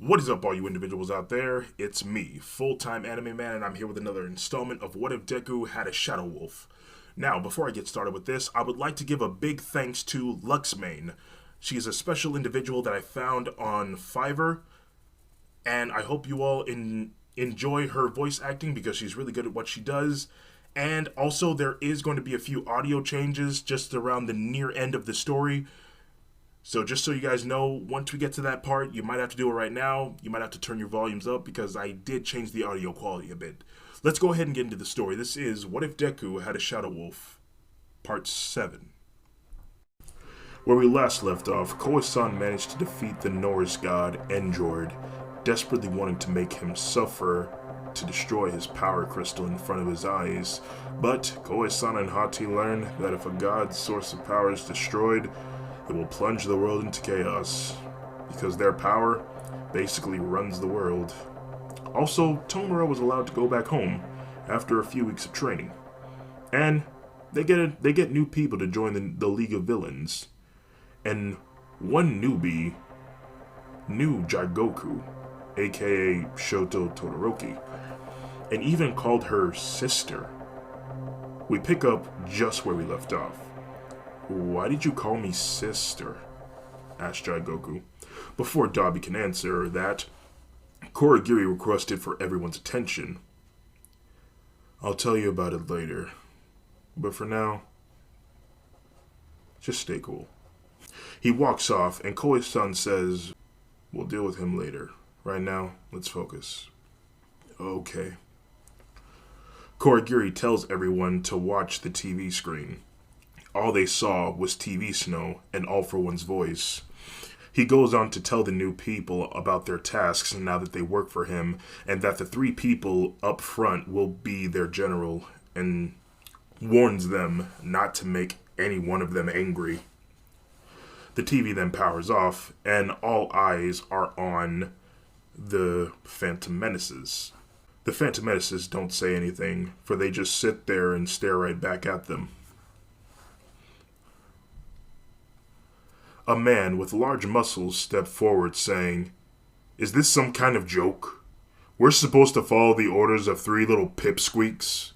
What is up, all you individuals out there? It's me, full-time anime man, and I'm here with another installment of What If Deku Had a Shadow Wolf. Now, before I get started with this, I would like to give a big thanks to Luxmane. She is a special individual that I found on Fiverr, and I hope you all enjoy her voice acting because she's really good at what she does. And also, there is going to be a few audio changes just around the near end of the story. So just so you guys know, once we get to that part, you might have to do it right now. You might have to turn your volumes up because I did change the audio quality a bit. Let's go ahead and get into the story. This is What If Deku Had a Shadow Wolf, Part 7. Where we last left off, Koe-san managed to defeat the Norse god Endjord, desperately wanting to make him suffer to destroy his power crystal in front of his eyes. But Koe-san and Hati learn that if a god's source of power is destroyed, it will plunge the world into chaos, because their power basically runs the world. Also, Tomura was allowed to go back home after a few weeks of training. And they get new people to join the League of Villains. And one newbie knew Jigoku, aka Shoto Todoroki, and even called her sister. We pick up just where we left off. "Why did you call me sister?" asked Jigoku. Before Dabi can answer that, Kurogiri requested for everyone's attention. "I'll tell you about it later. But for now, just stay cool." He walks off, and Koe-san says, "We'll deal with him later. Right now, let's focus." "Okay." Kurogiri tells everyone to watch the TV screen. All they saw was TV snow and All For One's voice. He goes on to tell the new people about their tasks now that they work for him, and that the three people up front will be their general, and warns them not to make any one of them angry. The TV then powers off, and all eyes are on the Phantom Menaces. The Phantom Menaces don't say anything, for they just sit there and stare right back at them. A man with large muscles stepped forward, saying, "Is this some kind of joke? We're supposed to follow the orders of three little pipsqueaks?"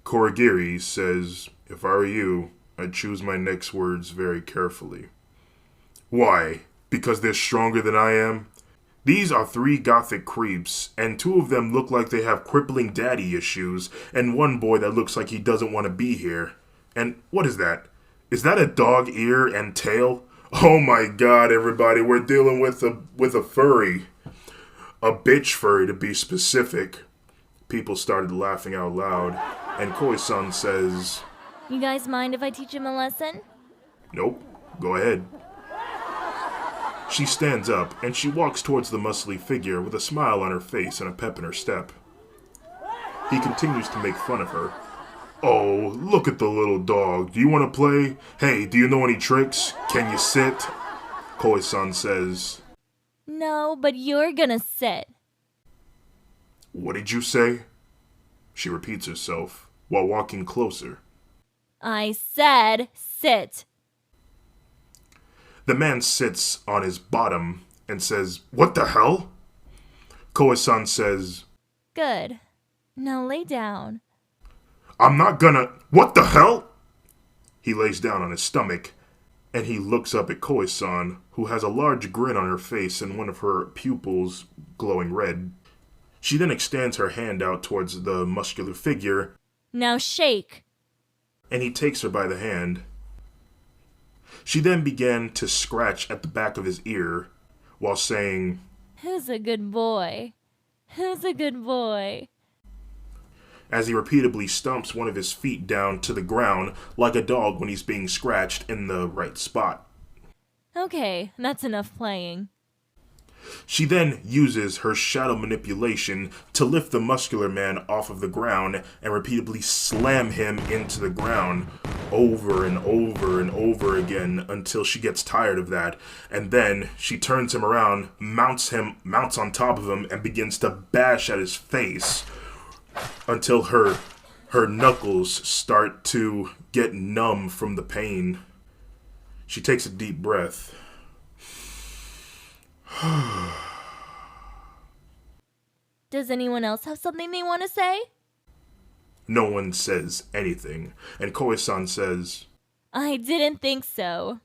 Kurogiri says, "If I were you, I'd choose my next words very carefully." "Why? Because they're stronger than I am? These are three gothic creeps, and two of them look like they have crippling daddy issues, and one boy that looks like he doesn't want to be here. And what is that? Is that a dog ear and tail? Oh my god, everybody, we're dealing with a furry. A bitch furry, to be specific." People started laughing out loud, and Koe-san says, "You guys mind if I teach him a lesson?" "Nope, go ahead." She stands up, and she walks towards the muscly figure with a smile on her face and a pep in her step. He continues to make fun of her. "Oh, look at the little dog. Do you want to play? Hey, do you know any tricks? Can you sit?" Koe-san says, "No, but you're gonna sit." "What did you say?" She repeats herself while walking closer. "I said sit." The man sits on his bottom and says, "What the hell?" Koe-san says, "Good. Now lay down." "I'm not gonna... What the hell?" He lays down on his stomach, and he looks up at Koe-san, who has a large grin on her face and one of her pupils glowing red. She then extends her hand out towards the muscular figure, "Now shake." and he takes her by the hand. She then began to scratch at the back of his ear, while saying, "Who's a good boy? Who's a good boy?" as he repeatedly stomps one of his feet down to the ground like a dog when he's being scratched in the right spot. "Okay, that's enough playing." She then uses her shadow manipulation to lift the muscular man off of the ground and repeatedly slam him into the ground over and over and over again until she gets tired of that. And then she turns him around, mounts on top of him, and begins to bash at his face until her knuckles start to get numb from the pain. She takes a deep breath. Does anyone else have something they want to say? No one says anything, and Koe-san says, I didn't think so.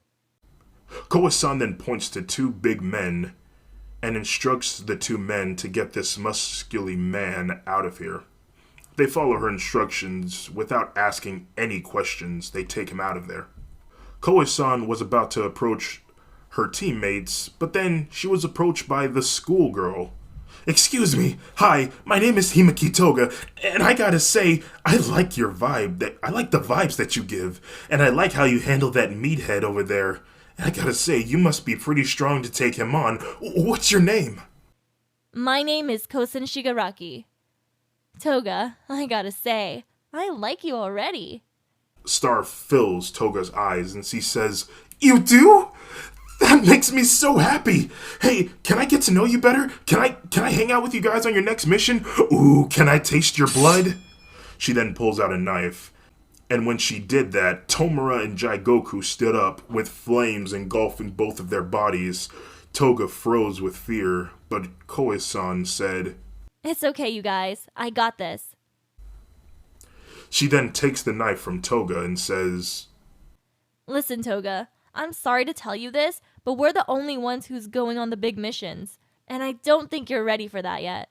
Koe-san then points to two big men and instructs the two men to get this muscular man out of here. They follow her instructions without asking any questions. They take him out of there. Koe-san was about to approach her teammates, but then she was approached by the schoolgirl. Excuse me, hi, my name is Himaki Toga, and I gotta say, I like your vibe. I like the vibes that you give, and I like how you handle that meathead over there. And I gotta say, you must be pretty strong to take him on. What's your name? My name is Kosen Shigaraki. Toga, I gotta say, I like you already. Star fills Toga's eyes and she says, You do? That makes me so happy. Hey, can I get to know you better? Can I hang out with you guys on your next mission? Ooh, can I taste your blood? She then pulls out a knife. And when she did that, Tomura and Jigoku stood up with flames engulfing both of their bodies. Toga froze with fear, but Koe-san said, It's okay, you guys. I got this. She then takes the knife from Toga and says, Listen, Toga, I'm sorry to tell you this, but we're the only ones who's going on the big missions, and I don't think you're ready for that yet.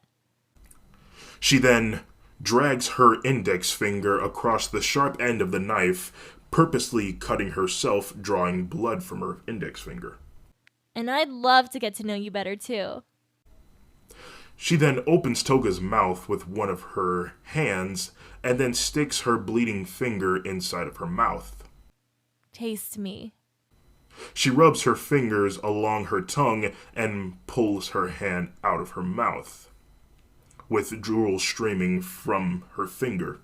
She then drags her index finger across the sharp end of the knife, purposely cutting herself, drawing blood from her index finger. And I'd love to get to know you better, too. She then opens Toga's mouth with one of her hands and then sticks her bleeding finger inside of her mouth. Taste me. She rubs her fingers along her tongue and pulls her hand out of her mouth, with drool streaming from her finger.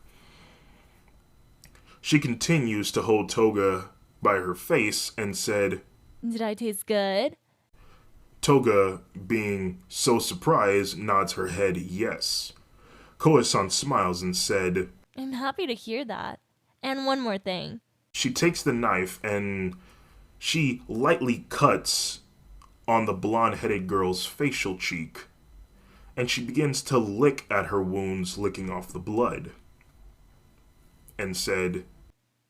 She continues to hold Toga by her face and said, Did I taste good? Toga, being so surprised, nods her head yes. Koe-san smiles and said, I'm happy to hear that. And one more thing. She takes the knife and she lightly cuts on the blonde-headed girl's facial cheek, and she begins to lick at her wounds, licking off the blood, and said,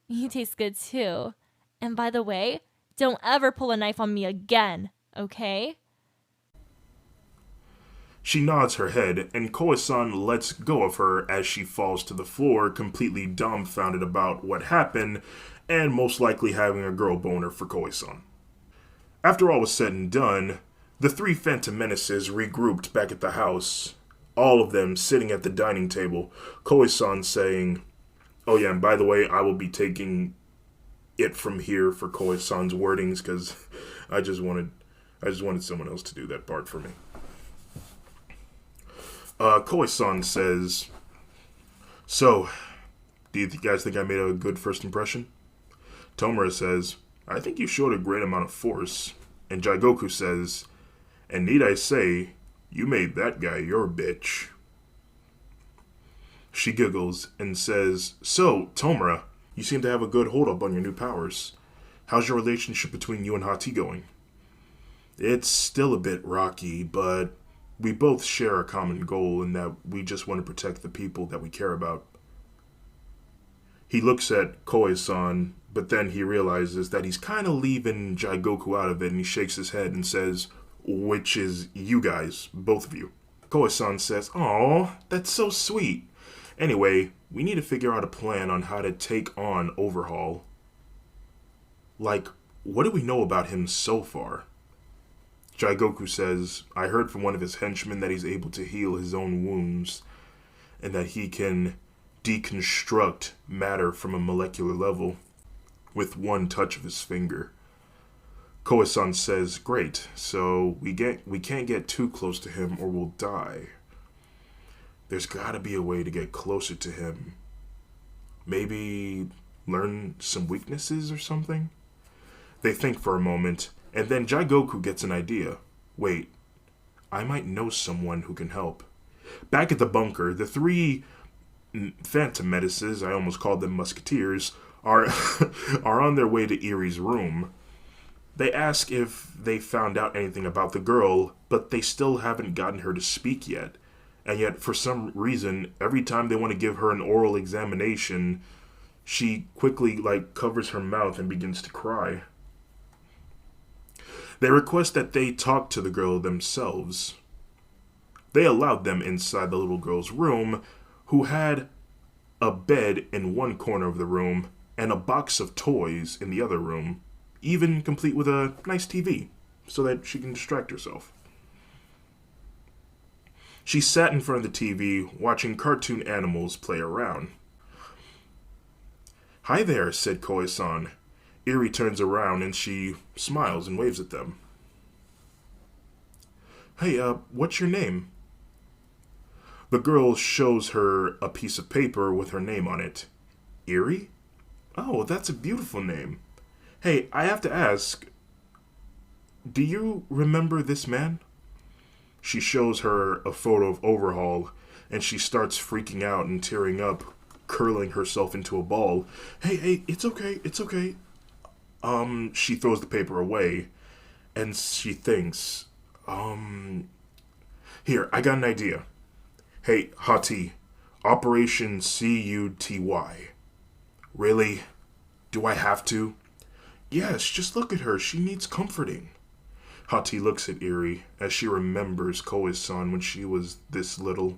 You taste good, too. And by the way, don't ever pull a knife on me again, okay? She nods her head, and Koe-san lets go of her as she falls to the floor, completely dumbfounded about what happened, and most likely having a girl boner for Koe-san. After all was said and done, the three Phantom Menaces regrouped back at the house, all of them sitting at the dining table, Koe-san saying, Oh yeah, and by the way, I will be taking it from here for Koe-san's wordings, because I just wanted someone else to do that part for me. Koe-san says, So, do you guys think I made a good first impression? Tomura says, I think you showed a great amount of force. And Jigoku says, And need I say, you made that guy your bitch. She giggles and says, So, Tomura, you seem to have a good hold up on your new powers. How's your relationship between you and Hati going? It's still a bit rocky, but we both share a common goal in that we just want to protect the people that we care about. He looks at Koe-san, but then he realizes that he's kind of leaving Jigoku out of it, and he shakes his head and says, Which is you guys, both of you. Koe-san says, Aw, that's so sweet. Anyway, we need to figure out a plan on how to take on Overhaul. Like, what do we know about him so far? Jigoku says, I heard from one of his henchmen that he's able to heal his own wounds, and that he can deconstruct matter from a molecular level with one touch of his finger. Koe-san says, Great, so we can't get too close to him or we'll die. There's gotta be a way to get closer to him. Maybe learn some weaknesses or something? They think for a moment, and then Jigoku gets an idea. Wait, I might know someone who can help. Back at the bunker, the three Phantom Menaces, I almost called them Musketeers, are on their way to Erie's room. They ask if they found out anything about the girl, but they still haven't gotten her to speak yet. And yet, for some reason, every time they want to give her an oral examination, she quickly, covers her mouth and begins to cry. They request that they talk to the girl themselves. They allowed them inside the little girl's room, who had a bed in one corner of the room and a box of toys in the other room, even complete with a nice TV, so that she can distract herself. She sat in front of the TV, watching cartoon animals play around. "Hi there," said Koi-san. Eri turns around and she smiles and waves at them. "Hey, what's your name?" The girl shows her a piece of paper with her name on it. "Eri? Oh, that's a beautiful name. Hey, I have to ask, do you remember this man?" She shows her a photo of Overhaul, and she starts freaking out and tearing up, curling herself into a ball. Hey, it's okay. She throws the paper away, and she thinks, here, I got an idea. Hey, Hati, Operation CUTY. Really? Do I have to? Yes, just look at her. She needs comforting. Hati looks at Eri as she remembers Koi-san when she was this little.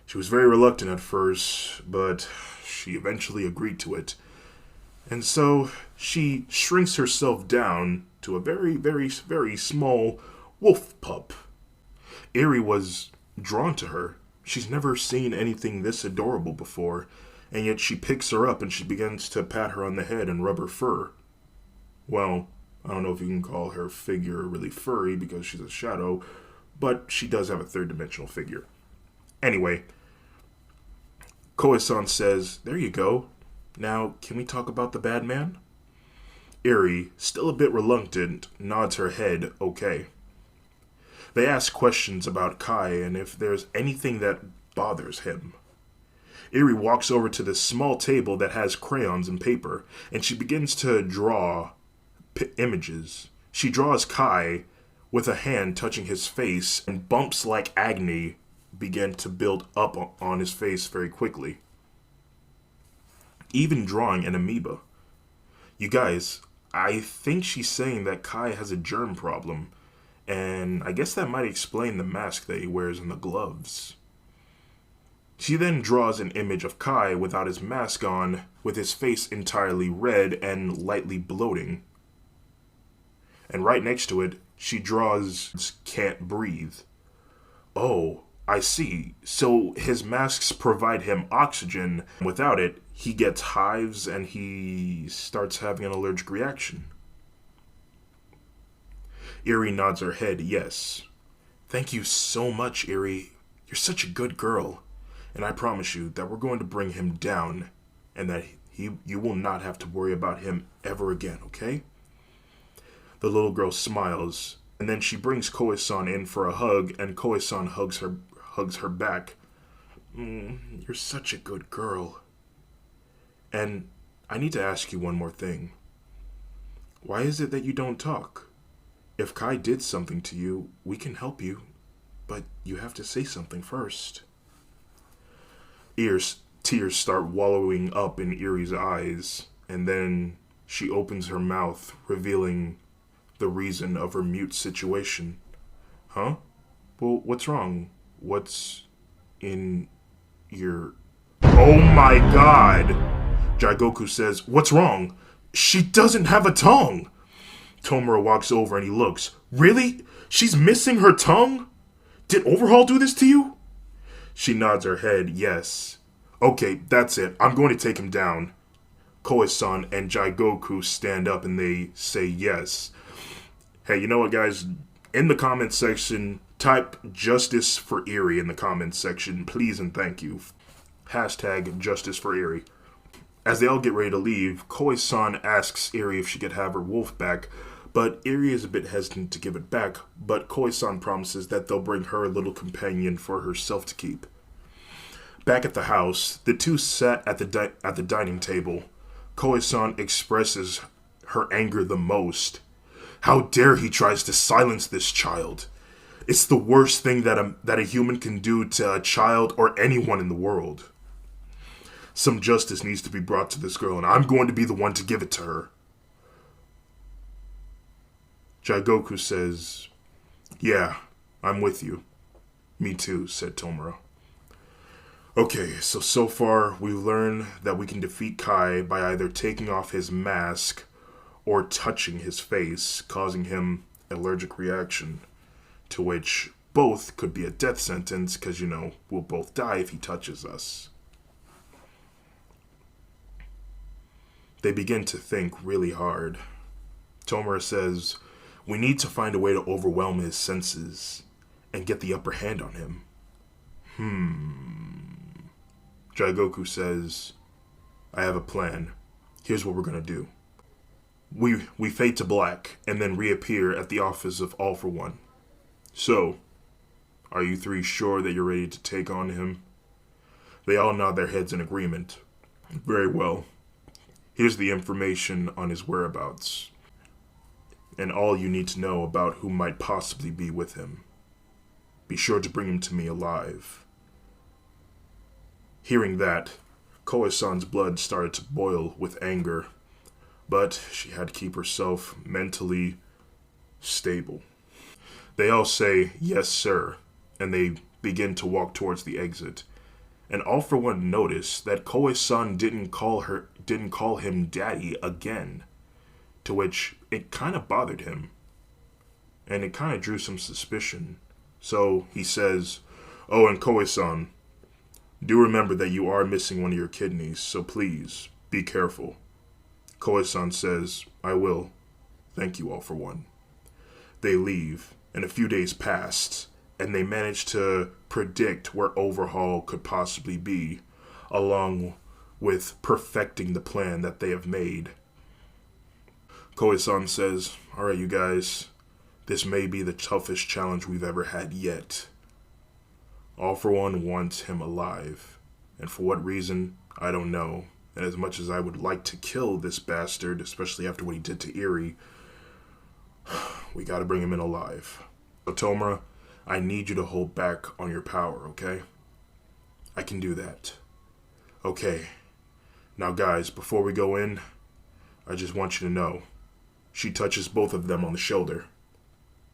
She was very reluctant at first, but she eventually agreed to it. And so she shrinks herself down to a very, very, very small wolf pup. Eri was drawn to her. She's never seen anything this adorable before, and yet she picks her up and she begins to pat her on the head and rub her fur. Well, I don't know if you can call her figure really furry because she's a shadow, but she does have a third-dimensional figure. Anyway, Koi-san says, "There you go. Now, can we talk about the bad man?" Eri, still a bit reluctant, nods her head okay. They ask questions about Kai and if there's anything that bothers him. Eri walks over to this small table that has crayons and paper, and she begins to draw images. She draws Kai with a hand touching his face, and bumps like agony begin to build up on his face very quickly. Even drawing an amoeba. You guys, I think she's saying that Kai has a germ problem, and I guess that might explain the mask that he wears and the gloves. She then draws an image of Kai without his mask on, with his face entirely red and lightly bloating. And right next to it, she draws "can't breathe." Oh, I see. So his masks provide him oxygen. Without it, he gets hives and he starts having an allergic reaction. Eri nods her head yes. "Thank you so much, Eri. You're such a good girl. And I promise you that we're going to bring him down, and that you will not have to worry about him ever again, okay?" The little girl smiles, and then she brings Koi-san in for a hug, and Koi-san hugs her back. You're such a good girl. And I need to ask you one more thing. Why is it that you don't talk? If Kai did something to you, we can help you, but you have to say something first. Tears start wallowing up in Eri's eyes, and then she opens her mouth, revealing the reason of her mute situation. Huh? Well, what's wrong? What's in your... Oh my god! Jigoku says, "What's wrong? She doesn't have a tongue!" Tomura walks over and he looks. Really? She's missing her tongue? Did Overhaul do this to you? She nods her head, yes. Okay, that's it. I'm going to take him down. Koi-san and Jigoku stand up and they say yes. Hey, you know what, guys? In the comments section, type "justice for Eri" in the comments section, please and thank you. Hashtag "justice for Eri." As they all get ready to leave, Koi-san asks Eri if she could have her wolf back, but Eri is a bit hesitant to give it back, but Koi-san promises that they'll bring her a little companion for herself to keep. Back at the house, the two sat at the dining table. Koi-san expresses her anger the most. How dare he tries to silence this child? It's the worst thing that a human can do to a child or anyone in the world. Some justice needs to be brought to this girl, and I'm going to be the one to give it to her. Jigoku says, "Yeah, I'm with you." "Me too," said Tomura. Okay, so far we've learned that we can defeat Kai by either taking off his mask or touching his face, causing him an allergic reaction, to which both could be a death sentence because, we'll both die if he touches us. They begin to think really hard. Tomura says, "We need to find a way to overwhelm his senses and get the upper hand on him." Jigoku says, "I have a plan. Here's what we're gonna do. We fade to black and then reappear at the office of All for One. So, are you three sure that you're ready to take on him?" They all nod their heads in agreement. "Very well. Here's the information on his whereabouts, and all you need to know about who might possibly be with him. Be sure to bring him to me alive." Hearing that, Koe-san's blood started to boil with anger, but she had to keep herself mentally stable. They all say, "Yes, sir," and they begin to walk towards the exit. And All for One noticed that Koe-san didn't call him daddy again, to which it kind of bothered him, and it kind of drew some suspicion. So he says, "Oh, and Koe-san, do remember that you are missing one of your kidneys, so please, be careful." Koe-san says, "I will. Thank you, All for One." They leave, and a few days passed, and they managed to predict where Overhaul could possibly be, along with perfecting the plan that they have made. Koe-san says, "Alright, you guys, this may be the toughest challenge we've ever had yet. All for One wants him alive, and for what reason, I don't know. And as much as I would like to kill this bastard, especially after what he did to Eri, we gotta bring him in alive. So Tomura, I need you to hold back on your power, okay? I can do that. Okay. Now guys, before we go in, I just want you to know." She touches both of them on the shoulder.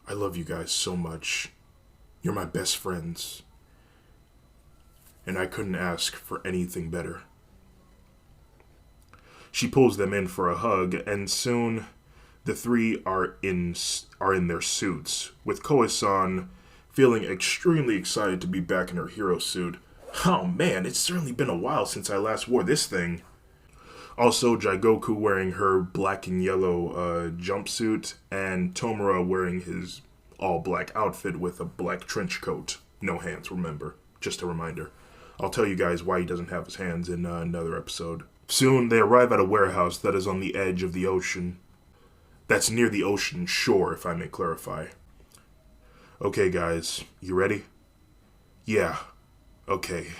"I love you guys so much. You're my best friends. And I couldn't ask for anything better." She pulls them in for a hug, and soon the three are in their suits, with Koe-san feeling extremely excited to be back in her hero suit. "Oh man, it's certainly been a while since I last wore this thing." Also, Jigoku wearing her black and yellow jumpsuit, and Tomura wearing his all-black outfit with a black trench coat. No hands, remember. Just a reminder. I'll tell you guys why he doesn't have his hands in another episode. Soon, they arrive at a warehouse that is on the edge of the ocean. That's near the ocean shore, if I may clarify. "Okay, guys, you ready?" "Yeah. Okay.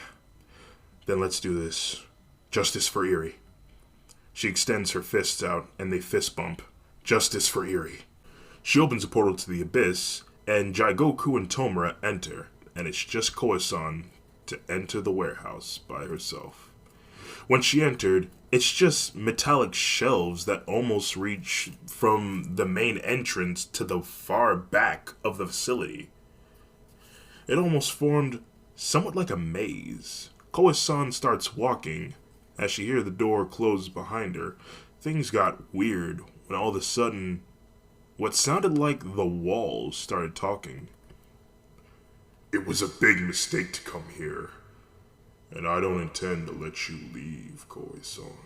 Then let's do this. Justice for Eri." She extends her fists out, and they fist bump. "Justice for Eri." She opens a portal to the abyss, and Jigoku and Tomura enter, and it's just Koe-san to enter the warehouse by herself. When she entered, it's just metallic shelves that almost reach from the main entrance to the far back of the facility. It almost formed somewhat like a maze. Koe-san starts walking. As she hears the door close behind her, things got weird when all of a sudden, what sounded like the walls started talking. "It was a big mistake to come here, and I don't intend to let you leave, Koe-san."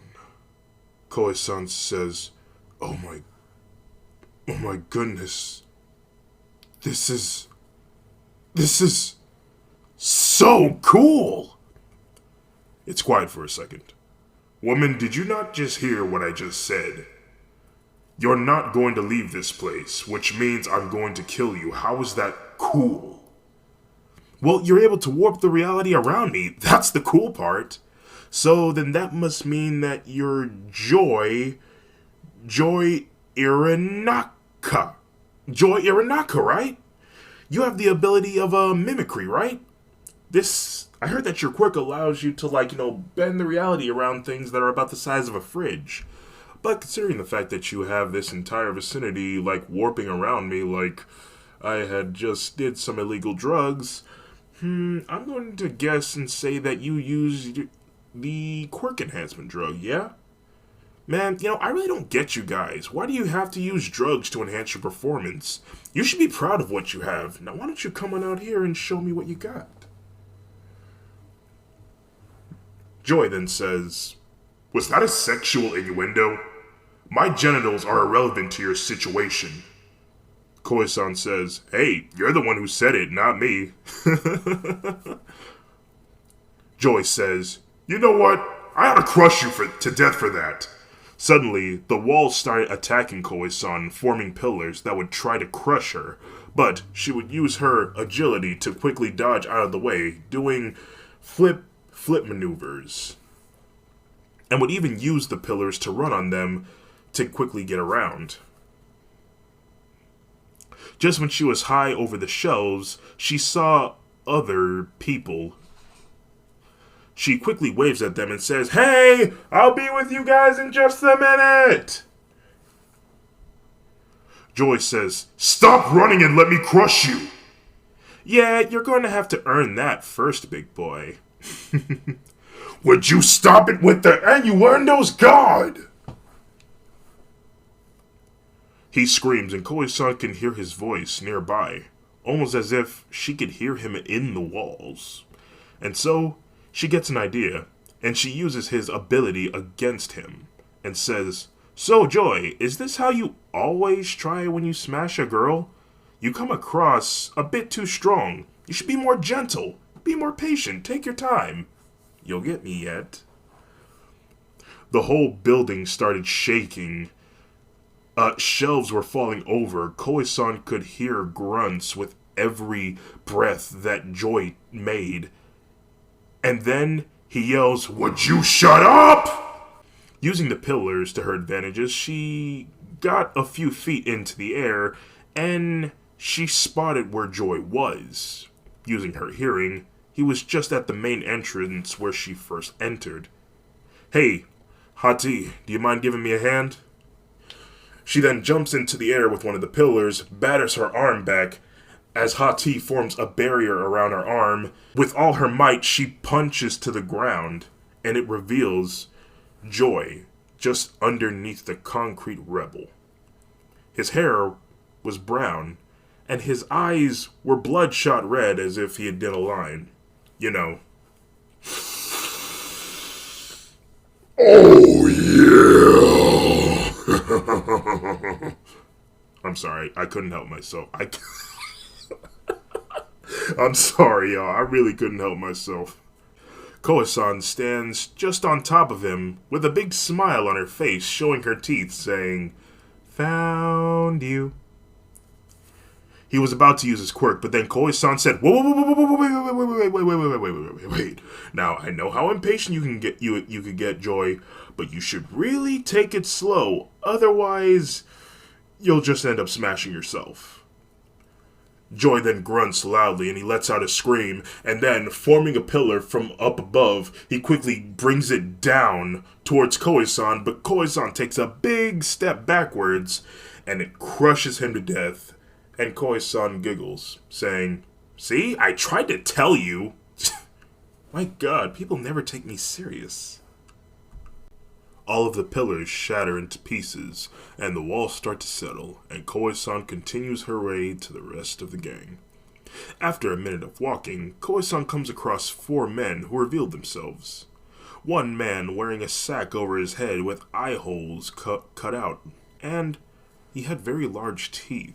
Koe-san says, oh my goodness. This is so cool!" It's quiet for a second. "Woman, did you not just hear what I just said? You're not going to leave this place, which means I'm going to kill you. How is that cool?" "Well, you're able to warp the reality around me. That's the cool part. So then that must mean that you're Joy Irinaka. Joy Irinaka, right?" You have the ability of mimicry, right? I heard that your quirk allows you to, bend the reality around things that are about the size of a fridge. But considering the fact that you have this entire vicinity, warping around me like I had just did some illegal drugs, I'm going to guess and say that you used the quirk enhancement drug, yeah? Man, I really don't get you guys. Why do you have to use drugs to enhance your performance? You should be proud of what you have. Now, why don't you come on out here and show me what you got? Joy then says, "Was that a sexual innuendo? My genitals are irrelevant to your situation." Koi-san says, "Hey, you're the one who said it, not me." Joy says, "You know what? I ought to crush you to death for that." Suddenly, the walls started attacking Koi-san, forming pillars that would try to crush her, but she would use her agility to quickly dodge out of the way, doing flip maneuvers, and would even use the pillars to run on them to quickly get around. Just when she was high over the shelves, she saw other people. She quickly waves at them and says, "Hey, I'll be with you guys in just a minute." Joy says, "Stop running and let me crush you." "Yeah, you're going to have to earn that first, big boy." "Would you stop it with the innuendos, God?" He screams, and Koi-san can hear his voice nearby, almost as if she could hear him in the walls. And so, she gets an idea, and she uses his ability against him, and says, "So, Joy, is this how you always try when you smash a girl? You come across a bit too strong. You should be more gentle. Be more patient. Take your time. You'll get me yet." The whole building started shaking. Shelves were falling over. Koi-san could hear grunts with every breath that Joy made. And then he yells, "Would you shut up?" Using the pillars to her advantages, she got a few feet into the air, and she spotted where Joy was. Using her hearing, he was just at the main entrance where she first entered. "Hey, Hati, do you mind giving me a hand?" She then jumps into the air with one of the pillars, batters her arm back, as Hati forms a barrier around her arm. With all her might, she punches to the ground, and it reveals Joy just underneath the concrete rebel. His hair was brown, and his eyes were bloodshot red as if he had done a line. You know. "Oh, yeah." I'm sorry, I couldn't help myself. I'm sorry, y'all. I really couldn't help myself. Koi-san stands just on top of him with a big smile on her face, showing her teeth, saying, "Found you." He was about to use his quirk, but then Koi-san said, "Whoa, whoa, whoa, whoa, whoa, wait. Now, I know how impatient you could get, Joy, but you should really take it slow. Otherwise, you'll just end up smashing yourself." Joy then grunts loudly, and he lets out a scream, and then, forming a pillar from up above, he quickly brings it down towards Koi-san, but Koi-san takes a big step backwards, and it crushes him to death. And Koi-san giggles, saying, "See, I tried to tell you." My God, people never take me serious. All of the pillars shatter into pieces, and the walls start to settle, and Koi-san continues her way to the rest of the gang. After a minute of walking, Koi-san comes across 4 men who revealed themselves. One man wearing a sack over his head with eye holes cut out, and he had very large teeth.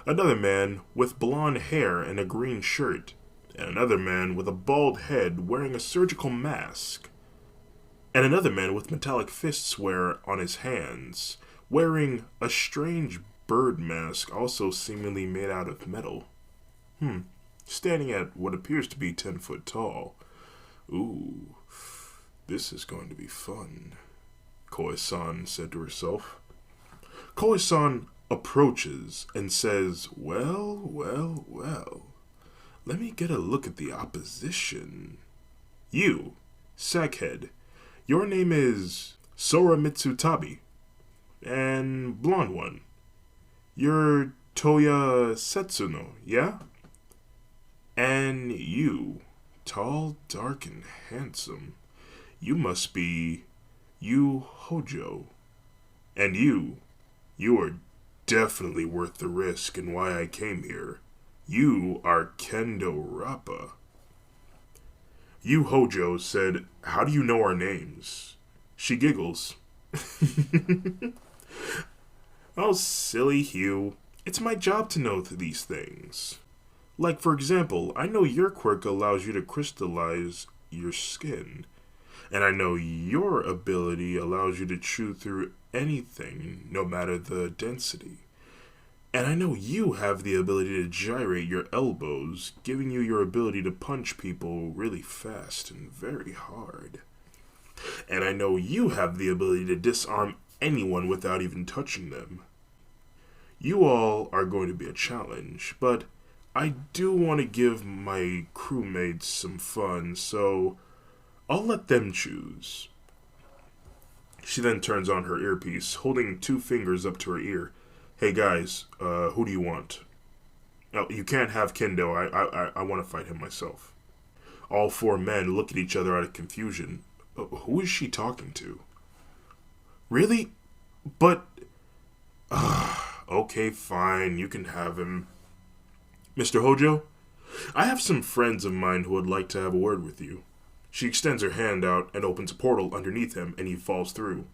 Another man with blonde hair and a green shirt, and another man with a bald head wearing a surgical mask, and another man with metallic fists on his hands, wearing a strange bird mask also seemingly made out of metal. Standing at what appears to be 10 foot tall. "Ooh, this is going to be fun," Koi-san said to herself. Koi-san approaches and says, "Well, well, well. Let me get a look at the opposition. You, Sackhead, your name is Sora Mitsutabi. And blonde one, you're Toya Setsuno, yeah? And you, tall, dark, and handsome, you must be Yu Hojo. And you are definitely worth the risk and why I came here. You are Kendo Rappa." Yu Hojo said, "How do you know our names?" She giggles. "Oh, silly Hugh. It's my job to know these things. Like, for example, I know your quirk allows you to crystallize your skin. And I know your ability allows you to chew through anything, no matter the density. And I know you have the ability to gyrate your elbows, giving you your ability to punch people really fast and very hard. And I know you have the ability to disarm anyone without even touching them. You all are going to be a challenge, but I do want to give my crewmates some fun, so I'll let them choose." She then turns on her earpiece, holding 2 fingers up to her ear. "Hey guys, who do you want?" "No, you can't have Kendo. I want to fight him myself." All 4 men look at each other out of confusion. Who is she talking to? Really? But... okay, fine, you can have him. "Mr. Hojo, I have some friends of mine who would like to have a word with you." She extends her hand out and opens a portal underneath him, and he falls through.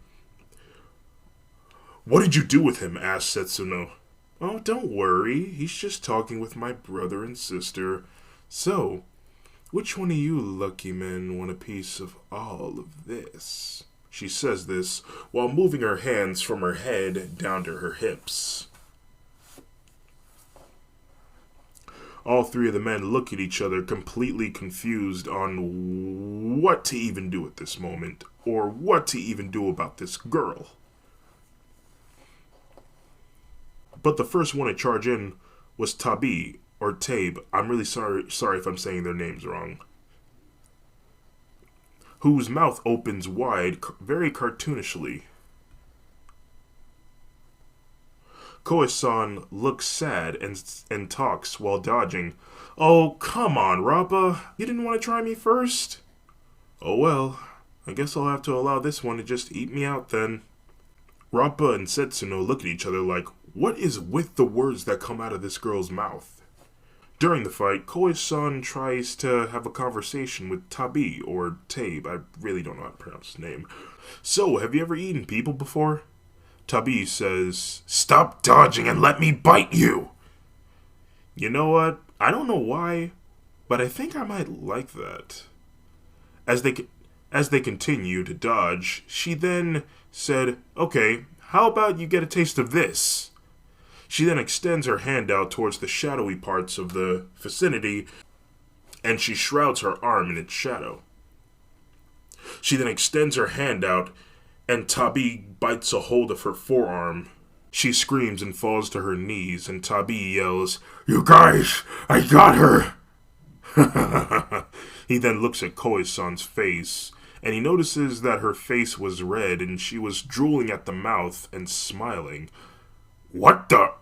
"What did you do with him?" asks Setsuno. "Oh, don't worry. He's just talking with my brother and sister. So, which one of you lucky men want a piece of all of this?" She says this while moving her hands from her head down to her hips. All 3 of the men look at each other, completely confused on what to even do at this moment, or what to even do about this girl. But the first one to charge in was Tabi, or Tabe. I'm really sorry if I'm saying their names wrong. Whose mouth opens wide, very cartoonishly. Koe-san looks sad and talks while dodging. "Oh, come on, Rappa. You didn't want to try me first?" "Oh well, I guess I'll have to allow this one to just eat me out then." Rappa and Setsuno look at each other like, what is with the words that come out of this girl's mouth? During the fight, Koe-san tries to have a conversation with Tabi, or Tabe, I really don't know how to pronounce his name. "So, have you ever eaten people before?" Tabi says, "Stop dodging and let me bite you!" You know what? I don't know why, but I think I might like that. As they continue to dodge, she then said, "Okay, how about you get a taste of this?" She then extends her hand out towards the shadowy parts of the vicinity, and she shrouds her arm in its shadow. She then extends her hand out, and Tabi bites a hold of her forearm. She screams and falls to her knees, and Tabi yells, "You guys, I got her!" He then looks at Koe-san's face, and he notices that her face was red and she was drooling at the mouth and smiling. "What the...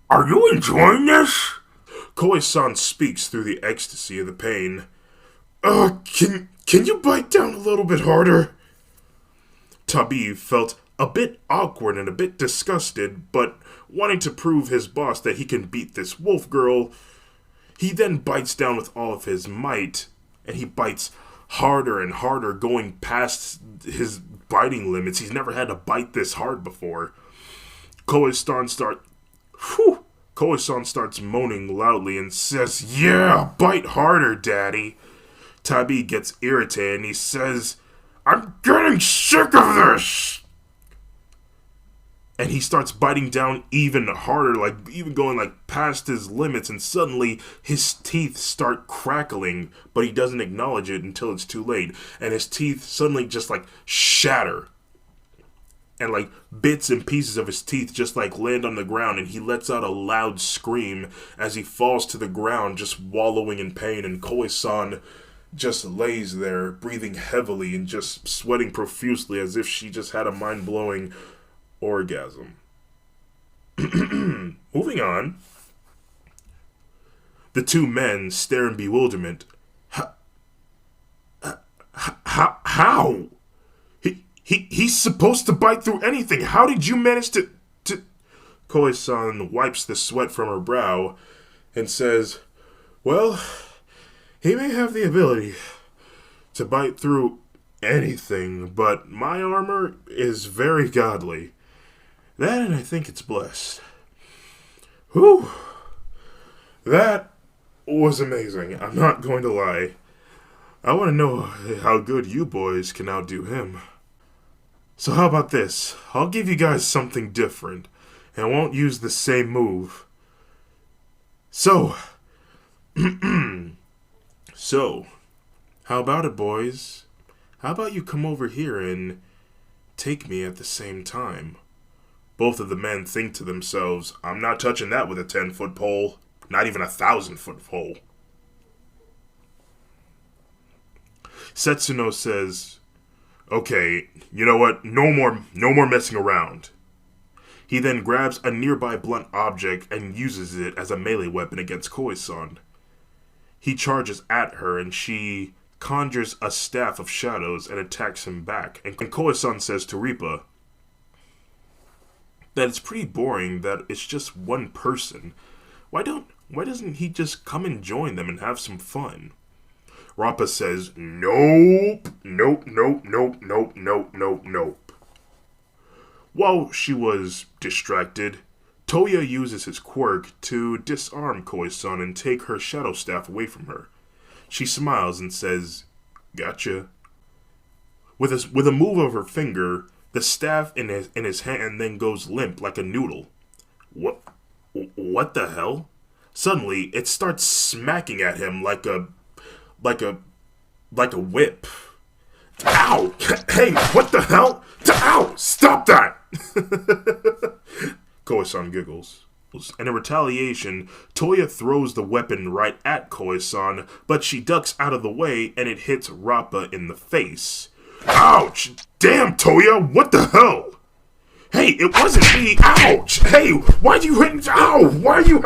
Are you enjoying this?" Koe-san speaks through the ecstasy of the pain. Can you bite down a little bit harder?" Tabi felt a bit awkward and a bit disgusted, but wanting to prove his boss that he can beat this wolf girl, he then bites down with all of his might, and he bites harder and harder, going past his biting limits. He's never had to bite this hard before. Koe-san starts moaning loudly and says, "Yeah, bite harder, daddy." Tabi gets irritated and he says, "I'm getting sick of this!" And he starts biting down even harder, like even going like past his limits, and suddenly his teeth start crackling, but he doesn't acknowledge it until it's too late, and his teeth suddenly just like shatter. and like bits and pieces of his teeth just like land on the ground, and he lets out a loud scream as he falls to the ground, just wallowing in pain. And Koi-san just lays there, breathing heavily and just sweating profusely as if she just had a mind-blowing orgasm. Moving on. The two men stare in bewilderment. How? He's supposed to bite through anything. How did you manage to... Koi-san wipes the sweat from her brow and says, well, he may have the ability to bite through anything, but my armor is very godly. That, and I think it's blessed. Whew. That was amazing. I'm not going to lie. I want to know how good you boys can outdo him. So how about this? I'll give you guys something different, and won't use the same move. So, how about it, boys? How about you come over here and take me at the same time? Both of the men think to themselves, I'm not touching that with a 10-foot pole. Not even a 1,000-foot pole. Setsuno says, okay, you know what? No more messing around. He then grabs a nearby blunt object and uses it as a melee weapon against Koi-san. He charges at her and she conjures a staff of shadows and attacks him back. And Koi-san says to Ripa that it's pretty boring that it's just one person. Why doesn't he just come and join them and have some fun? Rappa says, nope. While she was distracted, Toya uses his quirk to disarm Koi-san and take her shadow staff away from her. She smiles and says, gotcha. With a move of her finger, the staff in his hand then goes limp like a noodle. What the hell? Suddenly, it starts smacking at him like a whip. Ow! Hey, what the hell? Ow! Stop that! Koi-san giggles. And in retaliation, Toya throws the weapon right at Koi-san, but she ducks out of the way and it hits Rappa in the face. Ouch! Damn, Toya! What the hell? Hey, it wasn't me! Ouch! Hey, why'd you hit... Ow! Why you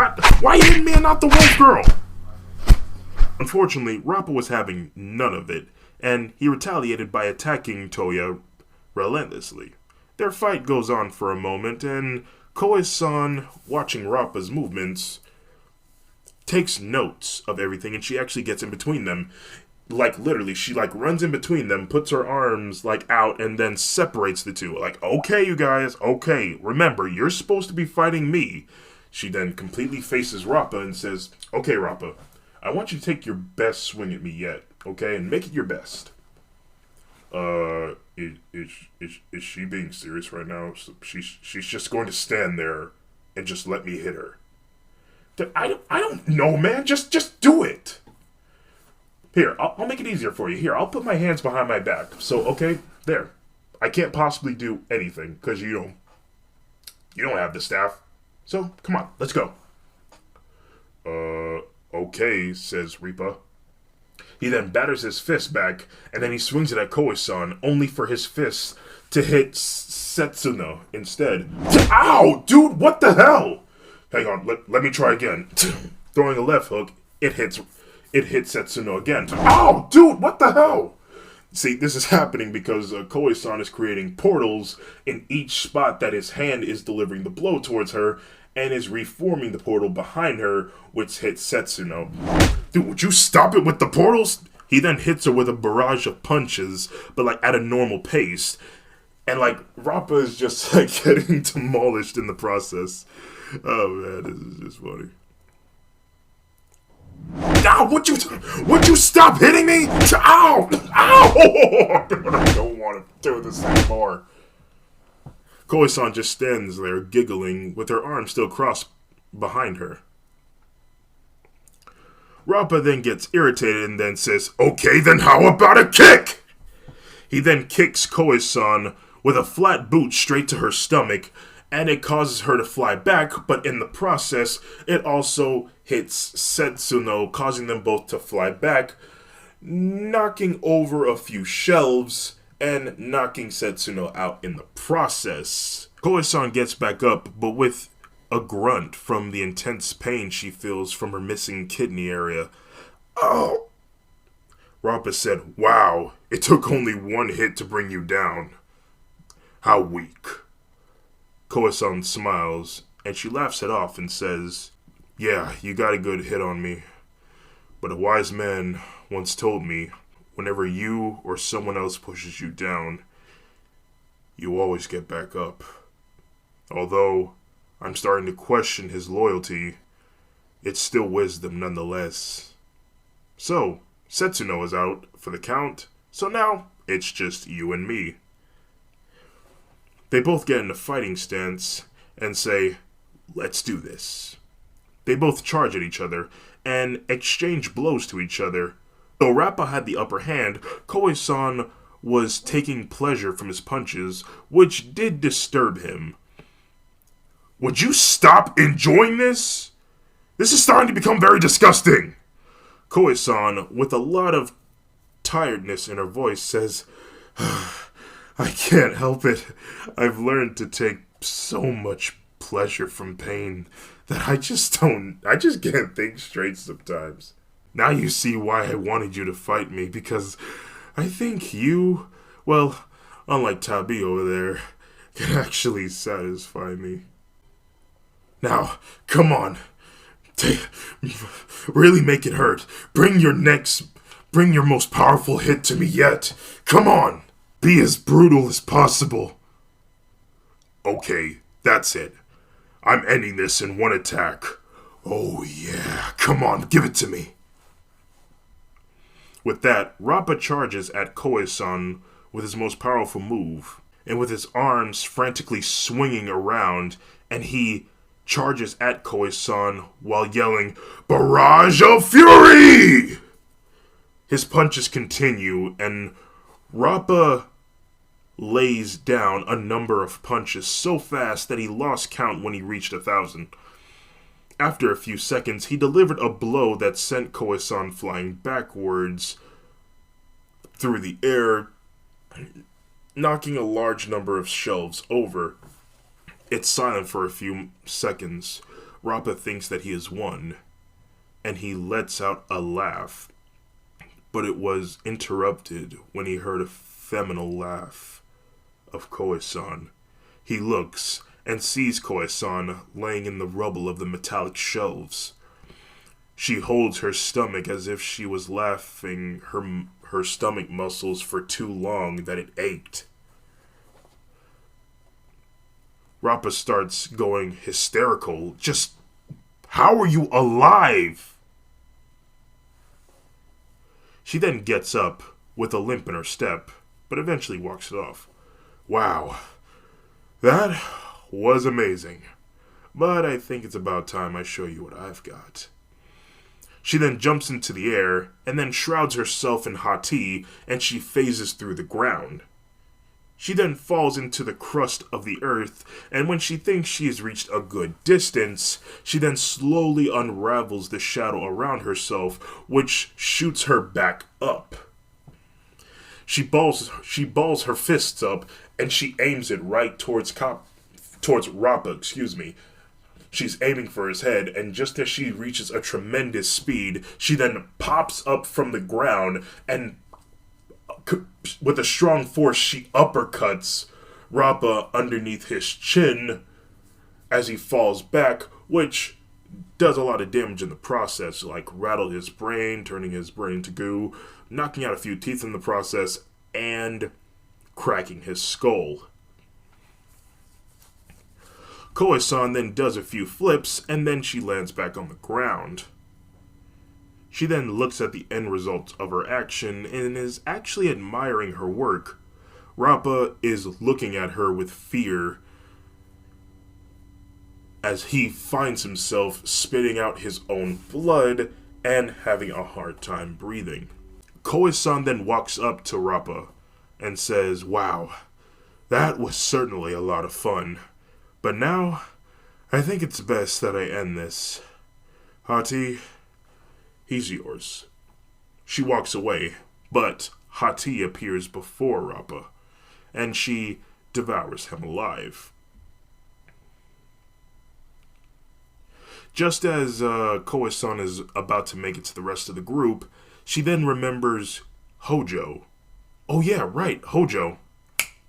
hitting me and not the wolf girl? Unfortunately, Rappa was having none of it, and he retaliated by attacking Toya relentlessly. Their fight goes on for a moment, and Koi-san, watching Rappa's movements, takes notes of everything, and she actually gets in between them. Like, literally, she, runs in between them, puts her arms, out, and then separates the two. Okay, you guys, okay, remember, you're supposed to be fighting me. She then completely faces Rappa and says, okay, Rappa, I want you to take your best swing at me yet, okay? And make it your best. Is she being serious right now? She's just going to stand there and just let me hit her. I don't know, man. Just do it. Here, I'll make it easier for you. Here, I'll put my hands behind my back. So, okay, there. I can't possibly do anything because you don't have the staff. So, come on, let's go. Okay, says Ripa. He then batters his fist back, and then he swings it at Koi-san, only for his fist to hit Setsuno instead. Ow! Dude, what the hell? Hang on, let me try again. Throwing a left hook, it hits Setsuno again. Ow! Dude, what the hell? See, this is happening because Koi-san is creating portals in each spot that his hand is delivering the blow towards her, and is reforming the portal behind her, which hits Setsuno. Dude, would you stop it with the portals? He then hits her with a barrage of punches, but at a normal pace. And Rappa is just getting demolished in the process. Oh man, this is just funny. Ow, would you stop hitting me? Ow! Ow! I don't want to do this anymore. Koi-san just stands there, giggling, with her arms still crossed behind her. Rappa then gets irritated and then says, okay, then how about a kick? He then kicks Koi-san with a flat boot straight to her stomach, and it causes her to fly back, but in the process, it also hits Setsuno, causing them both to fly back, knocking over a few shelves and knocking Setsuno out in the process. Koe-san gets back up, but with a grunt from the intense pain she feels from her missing kidney area. Oh! Rappa said, "Wow, it took only one hit to bring you down. How weak." Koe-san smiles, and she laughs it off and says, "Yeah, you got a good hit on me. But a wise man once told me, whenever you or someone else pushes you down, you always get back up. Although I'm starting to question his loyalty, it's still wisdom nonetheless." So, Setsuno is out for the count, so now it's just you and me. They both get in a fighting stance and say, "Let's do this." They both charge at each other and exchange blows to each other. Though Rappa had the upper hand, Koe-san was taking pleasure from his punches, which did disturb him. "Would you stop enjoying this? This is starting to become very disgusting." Koe-san, with a lot of tiredness in her voice, says, "I can't help it. I've learned to take so much pleasure from pain that I just can't think straight sometimes. Now you see why I wanted you to fight me, because I think you, well, unlike Tabi over there, can actually satisfy me. Now, come on. Really make it hurt. Bring your most powerful hit to me yet. Come on. Be as brutal as possible." "Okay, that's it. I'm ending this in one attack." "Oh yeah, come on, give it to me." With that, Rappa charges at Koe-san with his most powerful move, and with his arms frantically swinging around, and he charges at Koe-san while yelling, "Barrage of Fury!" His punches continue, and Rappa lays down a number of punches so fast that he lost count when he reached 1,000. After a few seconds, he delivered a blow that sent Koe-san flying backwards through the air, knocking a large number of shelves over. It's silent for a few seconds. Rappa thinks that he has won, and he lets out a laugh. But it was interrupted when he heard a feminine laugh of Koe-san. He looks and sees Koe-san laying in the rubble of the metallic shelves. She holds her stomach as if she was laughing her stomach muscles for too long that it ached. Rappa starts going hysterical. "Just, how are you alive?" She then gets up with a limp in her step, but eventually walks it off. "Wow, that was amazing. But I think it's about time I show you what I've got." She then jumps into the air, and then shrouds herself in hati, and she phases through the ground. She then falls into the crust of the earth, and when she thinks she has reached a good distance, she then slowly unravels the shadow around herself, which shoots her back up. She balls her fists up, and she aims it right towards Rappa, She's aiming for his head, and just as she reaches a tremendous speed, she then pops up from the ground, and with a strong force, she uppercuts Rappa underneath his chin as he falls back, which does a lot of damage in the process, like rattle his brain, turning his brain to goo, knocking out a few teeth in the process, and cracking his skull. Koe-san then does a few flips, and then she lands back on the ground. She then looks at the end result of her action and is actually admiring her work. Rappa is looking at her with fear as he finds himself spitting out his own blood and having a hard time breathing. Koe-san then walks up to Rappa and says, "Wow, That was certainly a lot of fun. But now, I think it's best that I end this. Hati, he's yours. She walks away, but Hati appears before Rappa, and she devours him alive. Just as Koe-san is about to make it to the rest of the group, she then remembers Hojo. Oh yeah, right, Hojo.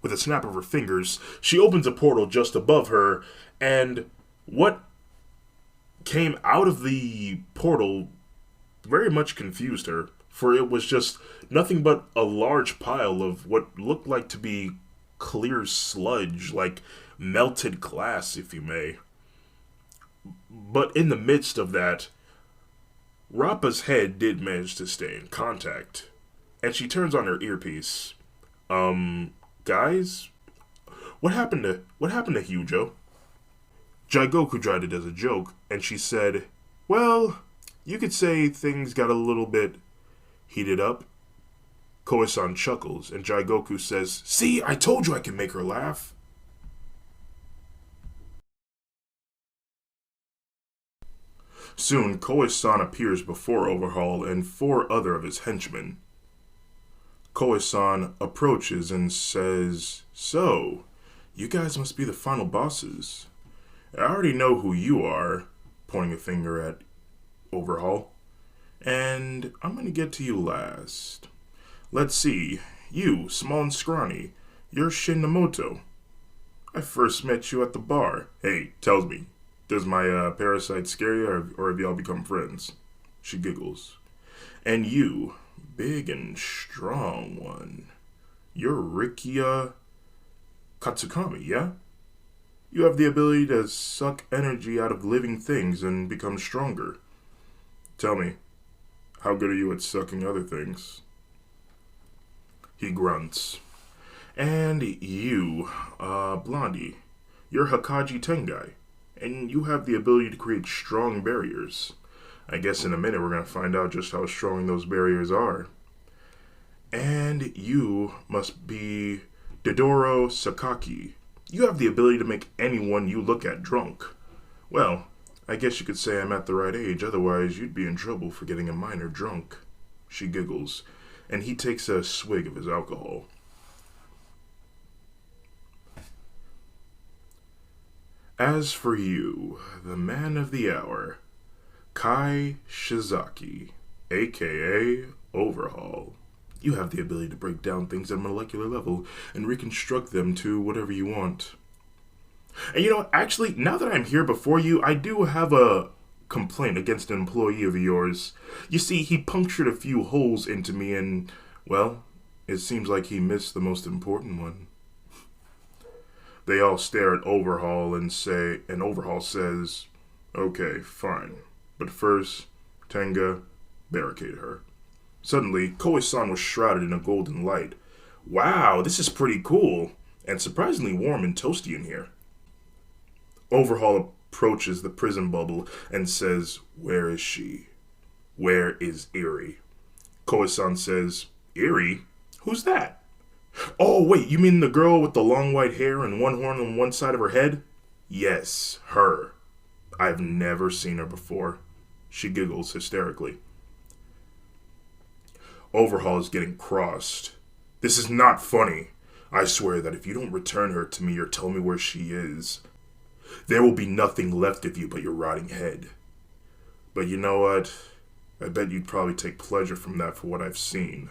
With a snap of her fingers, she opens a portal just above her, and what came out of the portal very much confused her, for it was just nothing but a large pile of what looked like to be clear sludge, like melted glass, if you may. But in the midst of that, Rappa's head did manage to stay in contact, and she turns on her earpiece. Guys, what happened to Hujo? Jigoku tried it as a joke, and she said, "Well, you could say things got a little bit heated up." Koe-san chuckles, and Jigoku says, "See, I told you I could make her laugh." Soon, Koe-san appears before Overhaul and 4 other of his henchmen. Koe-san approaches and says, "So, you guys must be the final bosses. I already know who you are," pointing a finger at Overhaul, "and I'm gonna get to you last. Let's see, you, small and scrawny, you're Shinamoto. I first met you at the bar. Hey, tells me, does my parasite scare you, or have y'all become friends?" She giggles. "And you, big and strong one, you're Rikia Katsukami, yeah? You have the ability to suck energy out of living things and become stronger. Tell me, how good are you at sucking other things?" He grunts. "And you, Blondie, you're Hakaji Tengai, and you have the ability to create strong barriers. I guess in a minute we're going to find out just how strong those barriers are. And you must be Dodoro Sakaki. You have the ability to make anyone you look at drunk. Well, I guess you could say I'm at the right age, otherwise you'd be in trouble for getting a minor drunk." She giggles, and he takes a swig of his alcohol. "As for you, the man of the hour, Kai Shizaki, aka Overhaul. You have the ability to break down things at a molecular level and reconstruct them to whatever you want. And actually, now that I'm here before you, I do have a complaint against an employee of yours. You see, he punctured a few holes into me and, well, it seems like he missed the most important one." They all stare at Overhaul and Overhaul says, "Okay, fine. But first, Tenga, barricade her." Suddenly, Koe-san was shrouded in a golden light. "Wow, this is pretty cool, and surprisingly warm and toasty in here." Overhaul approaches the prison bubble and says, "Where is she? Where is Eri?" Koe-san says, "Eri? Who's that?" "Oh, wait, you mean the girl with the long white hair and one horn on one side of her head?" "Yes, her. I've never seen her before." She giggles hysterically. Overhaul is getting crossed. "This is not funny. I swear that if you don't return her to me or tell me where she is, there will be nothing left of you but your rotting head. But you know what? I bet you'd probably take pleasure from that for what I've seen.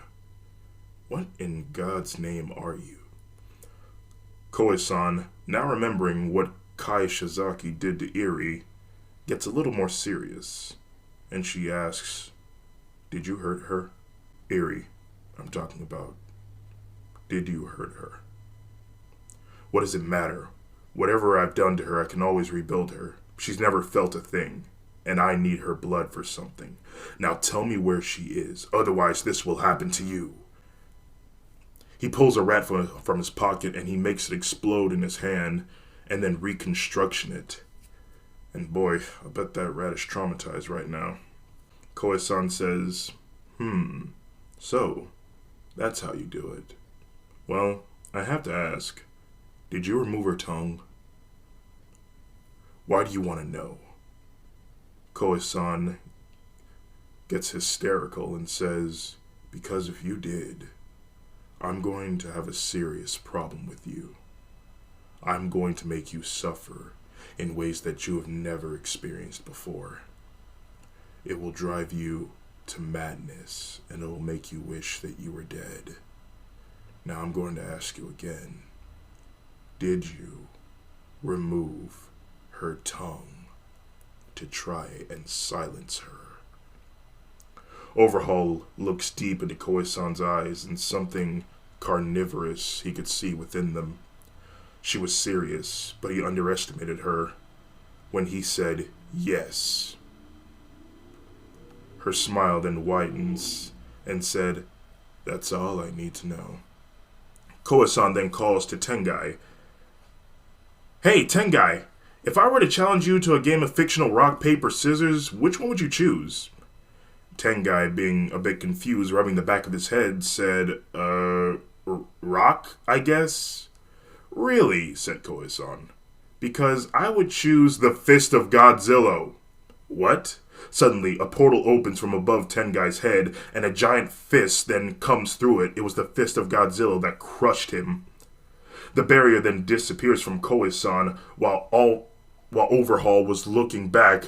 What in God's name are you?" Koe-san, now remembering what Kai Shizaki did to Eri, gets a little more serious, and she asks, "Did you hurt her?" "Eri, I'm talking about. Did you hurt her?" "What does it matter? Whatever I've done to her, I can always rebuild her. She's never felt a thing, and I need her blood for something. Now tell me where she is, otherwise this will happen to you." He pulls a rat from his pocket and he makes it explode in his hand and then reconstruction it. And boy, I bet that rat is traumatized right now. Koe-san says, "So, that's how you do it. Well, I have to ask, Did you remove her tongue? Why do you want to know? Koe-san gets hysterical and says, because if you did, I'm going to have a serious problem with you. I'm going to make you suffer in ways that you have never experienced before. It will drive you to madness, and it will make you wish that you were dead. Now I'm going to ask you again. Did you remove her tongue to try and silence her? Overhaul looks deep into Koe-san's eyes, and something carnivorous he could see within them. She was serious, but he underestimated her when he said yes. Her smile then widens and said, that's all I need to know. Koe-san then calls to Tengai. Hey, Tengai, if I were to challenge you to a game of fictional rock, paper, scissors, which one would you choose? Tengai, being a bit confused, rubbing the back of his head, said, rock, I guess? Really, said Koe-san. Because I would choose the Fist of Godzilla. What? Suddenly, a portal opens from above Tengai's head, and a giant fist then comes through it. It was the Fist of Godzilla that crushed him. The barrier then disappears from Koe-san, while Overhaul was looking back.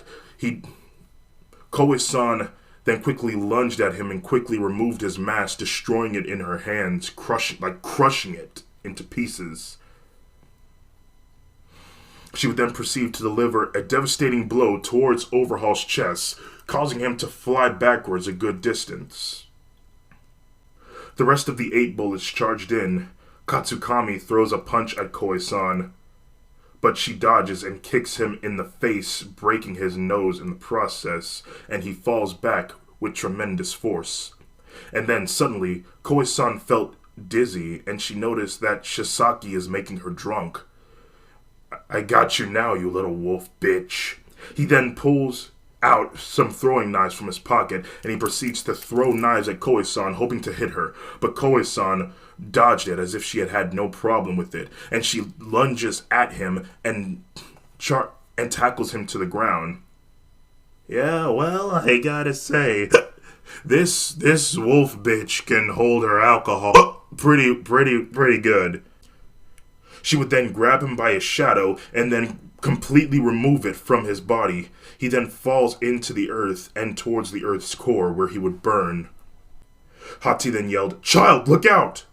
Koe-san then quickly lunged at him and quickly removed his mask, destroying it in her hands, crushing it into pieces. She would then proceed to deliver a devastating blow towards Overhaul's chest, causing him to fly backwards a good distance. The rest of the 8 bullets charged in. Katsukami throws a punch at Koe-san, but she dodges and kicks him in the face, breaking his nose in the process, and he falls back with tremendous force. And then suddenly, Koe-san felt dizzy, and she noticed that Shisaki is making her drunk. I got you now, you little wolf bitch. He then pulls out some throwing knives from his pocket, and he proceeds to throw knives at Koe-san, hoping to hit her. But Koe-san dodged it as if she had had no problem with it, and she lunges at him and tackles him to the ground. Yeah, well, I gotta say, this wolf bitch can hold her alcohol pretty good. She would then grab him by his shadow and then completely remove it from his body. He then falls into the earth and towards the earth's core, where he would burn. Hati then yelled, "Child, look out!"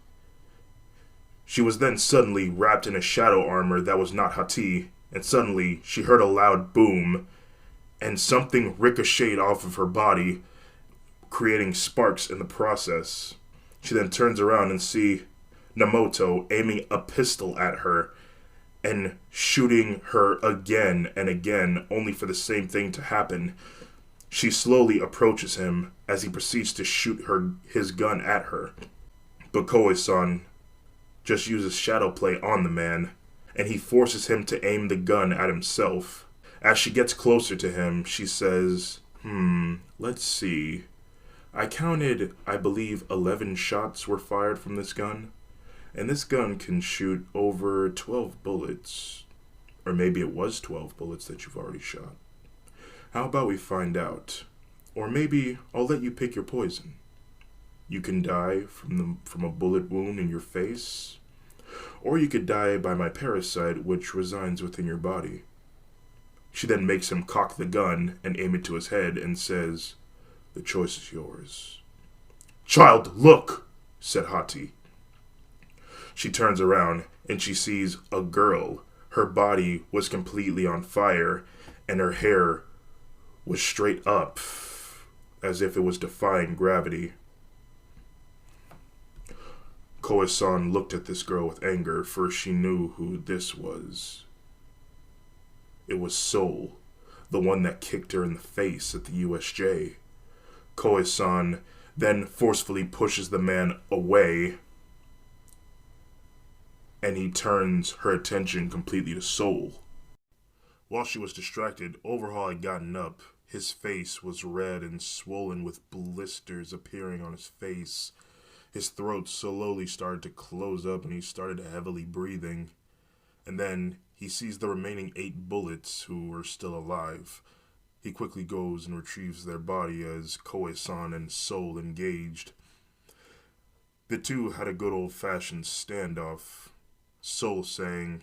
She was then suddenly wrapped in a shadow armor that was not Hati, and suddenly she heard a loud boom, and something ricocheted off of her body, creating sparks in the process. She then turns around and sees Namoto aiming a pistol at her and shooting her again and again, only for the same thing to happen. She slowly approaches him as he proceeds to shoot his gun at her. But Koe-san just uses shadow play on the man, and he forces him to aim the gun at himself. As she gets closer to him, she says, let's see. I counted, I believe 11 shots were fired from this gun. And this gun can shoot over 12 bullets. Or maybe it was 12 bullets that you've already shot. How about we find out? Or maybe I'll let you pick your poison. You can die from a bullet wound in your face. Or you could die by my parasite, which resides within your body. She then makes him cock the gun and aim it to his head and says, the choice is yours. Child, look, said Hati. She turns around and she sees a girl. Her body was completely on fire and her hair was straight up as if it was defying gravity. Koe-san looked at this girl with anger, for she knew who this was. It was Soul, the one that kicked her in the face at the USJ. Koe-san then forcefully pushes the man away, and he turns her attention completely to Soul. While she was distracted, Overhaul had gotten up. His face was red and swollen with blisters appearing on his face. His throat slowly started to close up and he started heavily breathing. And then he sees the remaining 8 bullets who are still alive. He quickly goes and retrieves their body as Koe-san and Soul engaged. The two had a good old-fashioned standoff, Soul saying,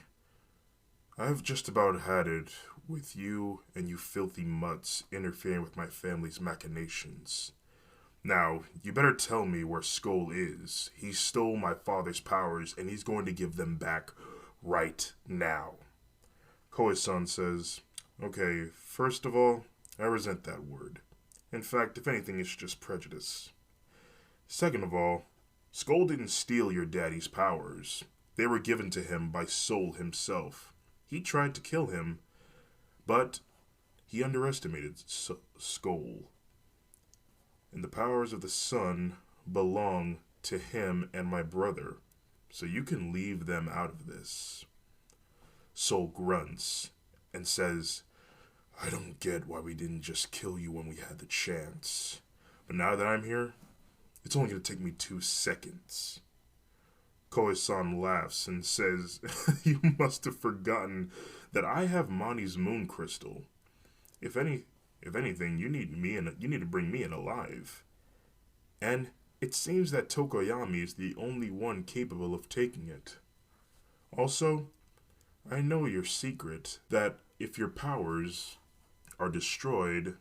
"I've just about had it with you and you filthy mutts interfering with my family's machinations. Now, you better tell me where Skull is. He stole my father's powers and he's going to give them back right now." Koe-san says, "Okay, first of all, I resent that word. In fact, if anything, it's just prejudice. Second of all, Skull didn't steal your daddy's powers. They were given to him by Soul himself. He tried to kill him, but he underestimated Skull. And the powers of the sun belong to him and my brother, so you can leave them out of this." Soul grunts and says, "I don't get why we didn't just kill you when we had the chance. But now that I'm here, it's only going to take me 2 seconds. Koe-san laughs and says, "You must have forgotten that I have Mani's moon crystal. If anything, you need to bring me in alive. And it seems that Tokoyami is the only one capable of taking it. Also, I know your secret, that if your powers are destroyed,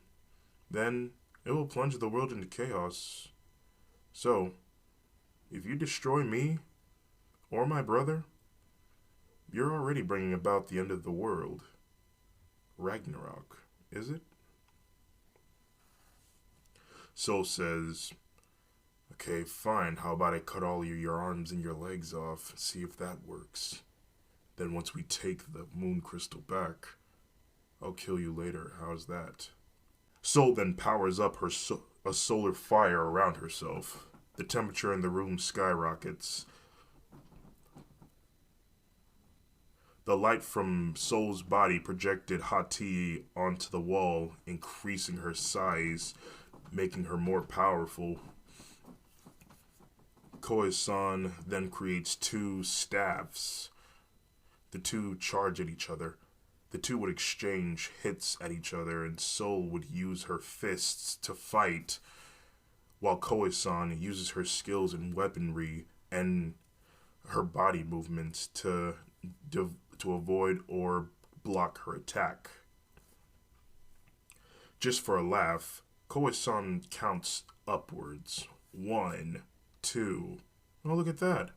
then it will plunge the world into chaos. So, if you destroy me, or my brother, you're already bringing about the end of the world. Ragnarok, is it?" Soul says, "Okay, fine, how about I cut all your arms and your legs off, see if that works. Then once we take the moon crystal back, I'll kill you later, how's that?" Soul then powers up a solar fire around herself. The temperature in the room skyrockets. The light from Soul's body projected Hati onto the wall, increasing her size, making her more powerful. Koe-san then creates 2 staffs. The two charge at each other. The two would exchange hits at each other, and Soul would use her fists to fight, while Koe-san uses her skills in weaponry and her body movements to avoid or block her attack. Just for a laugh, Koe-san counts upwards. 1, 2. Oh, look at that.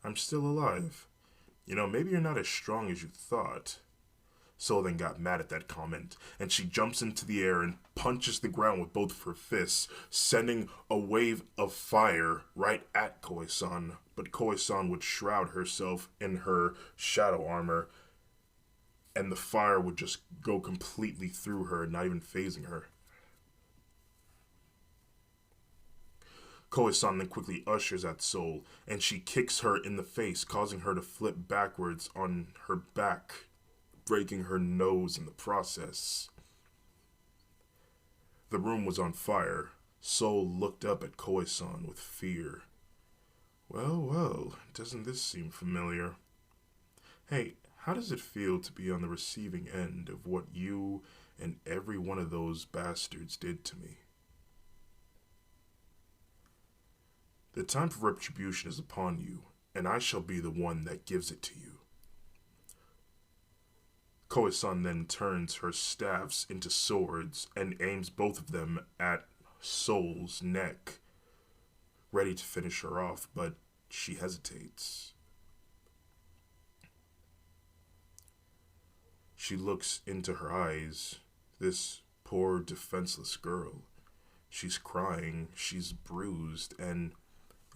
I'm still alive. Maybe you're not as strong as you thought. Soul then got mad at that comment, and she jumps into the air and punches the ground with both of her fists, sending a wave of fire right at Koe-san. But Koe-san would shroud herself in her shadow armor, and the fire would just go completely through her, not even phasing her. Koe-san then quickly ushers at Soul, and she kicks her in the face, causing her to flip backwards on her back, breaking her nose in the process. The room was on fire. Soul looked up at Koe-san with fear. Well, doesn't this seem familiar? Hey, how does it feel to be on the receiving end of what you and every one of those bastards did to me? The time for retribution is upon you, and I shall be the one that gives it to you." Koe-san then turns her staffs into swords and aims both of them at Soul's neck, ready to finish her off, but she hesitates. She looks into her eyes, this poor defenseless girl. She's crying, she's bruised, and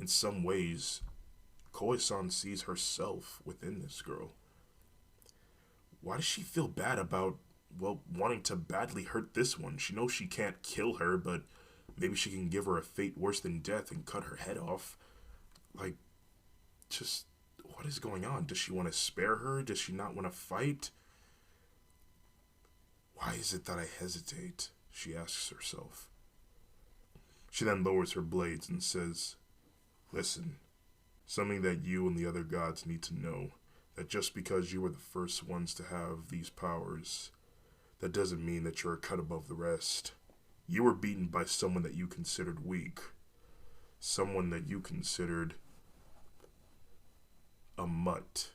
in some ways, Koe-san sees herself within this girl. Why does she feel bad about, wanting to badly hurt this one? She knows she can't kill her, but maybe she can give her a fate worse than death and cut her head off. Just, what is going on? Does she want to spare her? Does she not want to fight? Why is it that I hesitate? She asks herself. She then lowers her blades and says, "Listen, something that you and the other gods need to know, that just because you were the first ones to have these powers, that doesn't mean that you're a cut above the rest. You were beaten by someone that you considered weak, someone that you considered a mutt.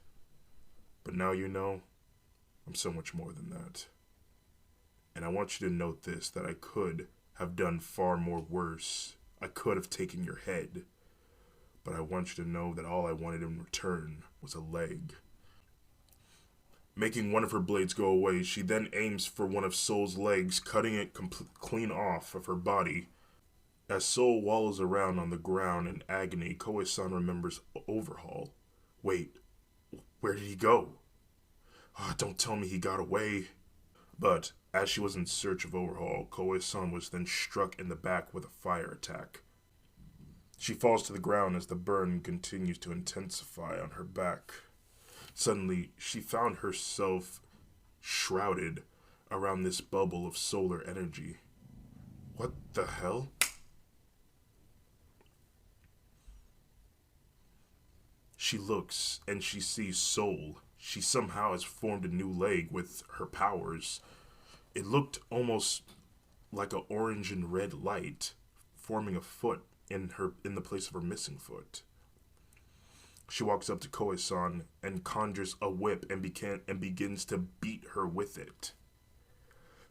But now you know, I'm so much more than that. And I want you to note this, that I could have done far more worse. I could have taken your head. But I want you to know that all I wanted in return was a leg. Making one of her blades go away, she then aims for one of Soul's legs, cutting it clean off of her body. As Soul wallows around on the ground in agony, Koe-san remembers Overhaul. Wait, where did he go? Oh, don't tell me he got away. But as she was in search of Overhaul, Koe-san was then struck in the back with a fire attack. She falls to the ground as the burn continues to intensify on her back. Suddenly, she found herself shrouded around this bubble of solar energy. What the hell? She looks and she sees Soul. She somehow has formed a new leg with her powers. It looked almost like an orange and red light forming a foot in the place of her missing foot. She walks up to Koe-san and conjures a whip and begins to beat her with it.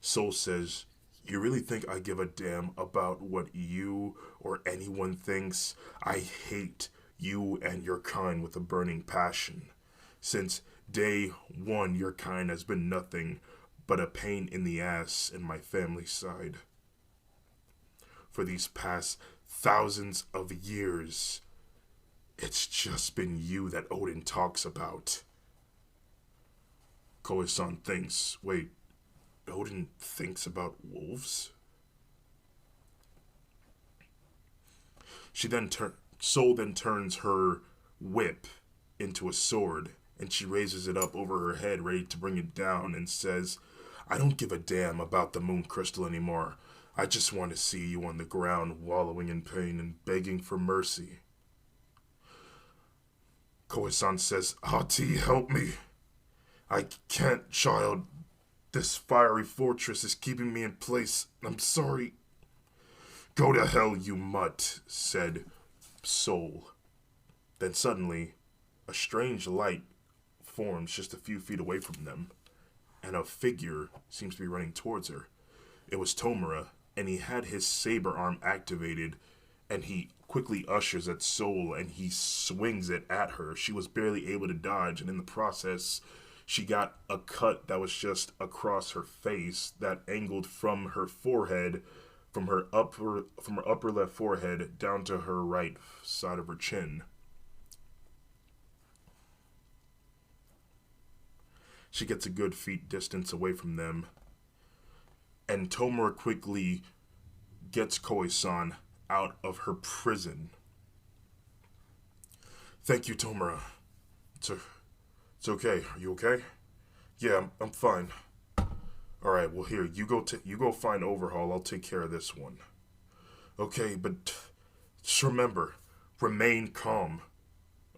Soul says, "You really think I give a damn about what you or anyone thinks? I hate you and your kind with a burning passion. Since day one, your kind has been nothing but a pain in the ass in my family's side. For these past thousands of years, it's just been you that Odin talks about." Koe-san thinks, wait, Odin thinks about wolves? Soul then turns her whip into a sword, and she raises it up over her head, ready to bring it down, and says, "I don't give a damn about the moon crystal anymore. I just want to see you on the ground, wallowing in pain and begging for mercy." Koe-san says, "Hati, help me. I can't, child. This fiery fortress is keeping me in place. I'm sorry." "Go to hell, you mutt," said Soul. Then suddenly, a strange light forms just a few feet away from them, and a figure seems to be running towards her. It was Tomura, and he had his saber arm activated, and he quickly ushers at Soul, and he swings it at her. She was barely able to dodge, and in the process, she got a cut that was just across her face that angled from her forehead, from her upper left forehead down to her right side of her chin. She gets a good feet distance away from them, and Tomura quickly gets Koe-san out of her prison. "Thank you, Tomura. It's okay. Are you okay?" "Yeah, I'm fine." "Alright, well here, you go find Overhaul. I'll take care of this one." "Okay, but just remember, remain calm.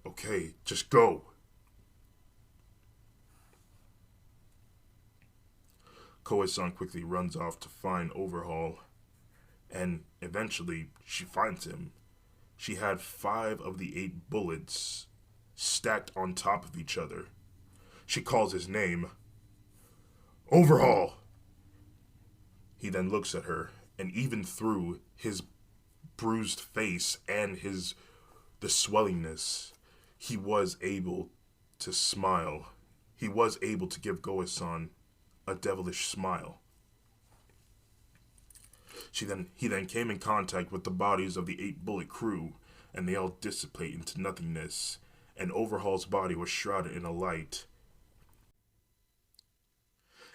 Okay, just go." Koe-san quickly runs off to find Overhaul, and eventually she finds him. She had 5 of the 8 bullets stacked on top of each other. She calls his name, "Overhaul!" He then looks at her, and even through his bruised face and the swellingness, he was able to smile. He was able to give Koe-san a devilish smile. He then came in contact with the bodies of the 8-bullet crew, and they all dissipate into nothingness, and Overhaul's body was shrouded in a light.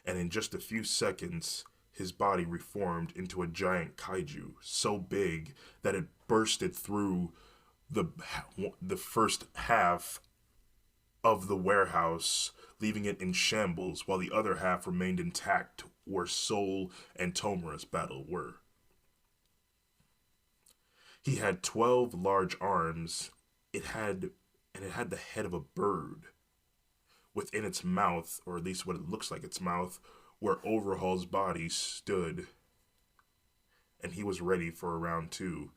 And in just a few seconds, his body reformed into a giant kaiju, so big that it bursted through the first half of the warehouse, leaving it in shambles, while the other half remained intact where Soul and Tomura's battle were. He had 12 large arms. It had the head of a bird. within its mouth, or at least what it looks like its mouth, where Overhaul's body stood. And he was ready for a round two.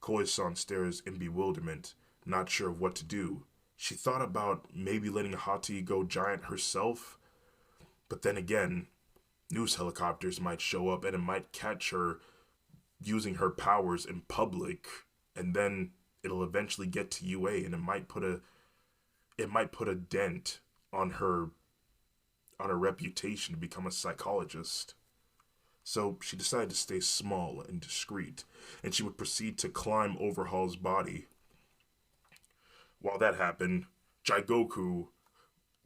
Koi-san stares in bewilderment, not sure of what to do. She thought about maybe letting Hati go giant herself, but then again, news helicopters might show up and it might catch her using her powers in public, and then it'll eventually get to UA and it might put a dent on her reputation to become a psychologist. So she decided to stay small and discreet, and she would proceed to climb Overhaul's body. While that happened, Jigoku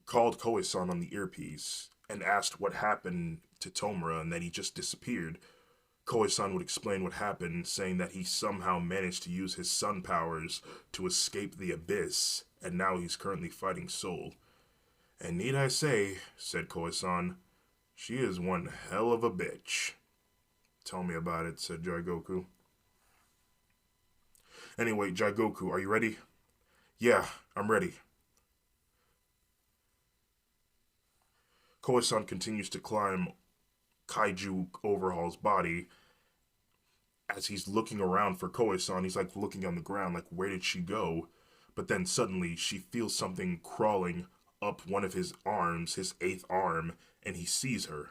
called Koe-san on the earpiece and asked what happened to Tomura and that he just disappeared. Koe-san would explain what happened, saying that he somehow managed to use his sun powers to escape the abyss, and now he's currently fighting Soul. And need I say, said Koe-san, she is one hell of a bitch. Tell me about it, said Jigoku. Anyway, Jigoku, are you ready? Yeah, I'm ready. Koe-san continues to climb Kaiju Overhaul's body. As he's looking around for Koe-san, he's like looking on the ground, like, where did she go? But then suddenly she feels something crawling up one of his arms, his 8th arm, and he sees her.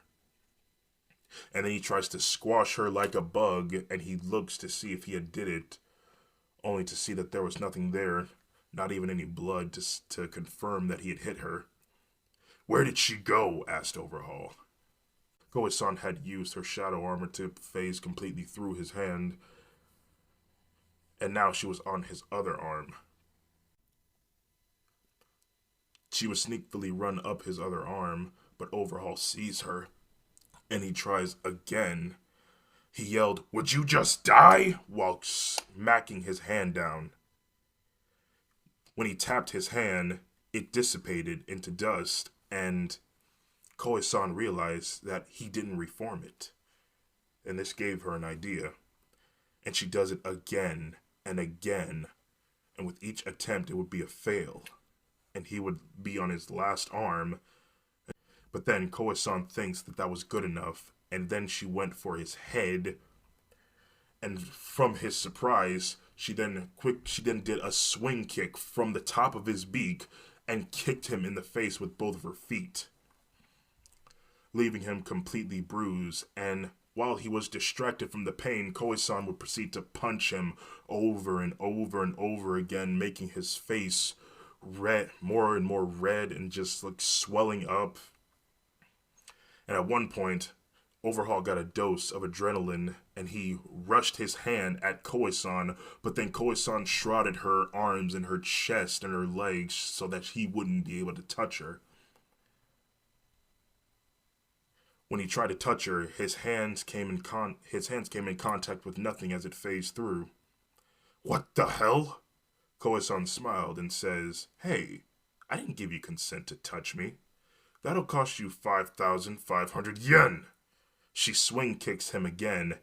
And then he tries to squash her like a bug, and he looks to see if he had did it, only to see that there was nothing there, not even any blood to confirm that he had hit her. Where did she go? Asked Overhaul. Koe-san had used her shadow armor to phase completely through his hand, and now she was on his other arm. She would sneakily run up his other arm, but Overhaul sees her, and he tries again. He yelled, "Would you just die?" while smacking his hand down. When he tapped his hand, it dissipated into dust, and Koe-san realized that he didn't reform it. And this gave her an idea. And she does it again and again, and with each attempt it would be a fail, and he would be on his last arm. But then Koe-san thinks that that was good enough, and then she went for his head, and from his surprise, she then did a swing kick from the top of his beak and kicked him in the face with both of her feet, leaving him completely bruised. And while he was distracted from the pain, Koe-san would proceed to punch him over and over and over again, making his face red, more and more red, and just like swelling up. And at one point, Overhaul got a dose of adrenaline, and he rushed his hand at Koe-san, but then Koe-san shrouded her arms and her chest and her legs so that he wouldn't be able to touch her. When he tried to touch her, his hands came in contact with nothing as it phased through. "What the hell?" Koe-san smiled and says, "Hey, I didn't give you consent to touch me. That'll cost you 5,500 yen. She swing kicks him again,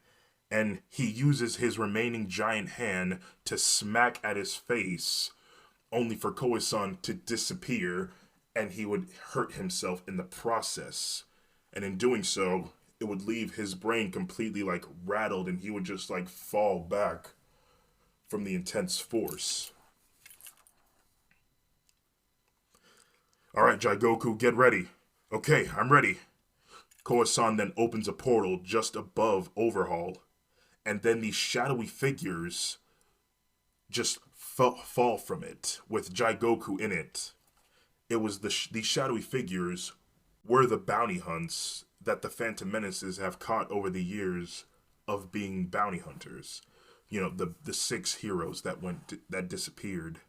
and he uses his remaining giant hand to smack at his face, only for Koe-san to disappear, and he would hurt himself in the process. And in doing so, it would leave his brain completely like rattled, and he would just like fall back from the intense force. Alright, Jigoku, get ready. Okay, I'm ready. Koe-san then opens a portal just above Overhaul, and then these shadowy figures just fall from it, with Jigoku in it. It was these shadowy figures were the bounty hunts that the Phantom Menaces have caught over the years of being bounty hunters. You know, the 6 heroes that disappeared.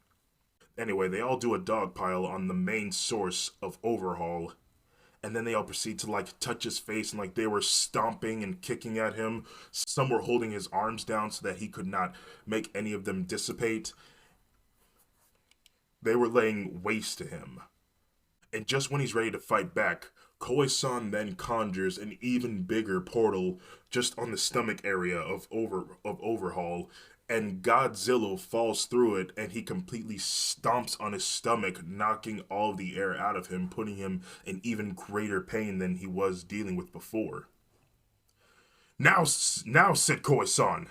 Anyway, they all do a dogpile on the main source of Overhaul, and then they all proceed to like touch his face, and like they were stomping and kicking at him. Some were holding his arms down so that he could not make any of them dissipate. They were laying waste to him. And just when he's ready to fight back, Koe-san then conjures an even bigger portal just on the stomach area of Overhaul, and Godzilla falls through it, and he completely stomps on his stomach, knocking all of the air out of him, putting him in even greater pain than he was dealing with before. Now, said Koisan.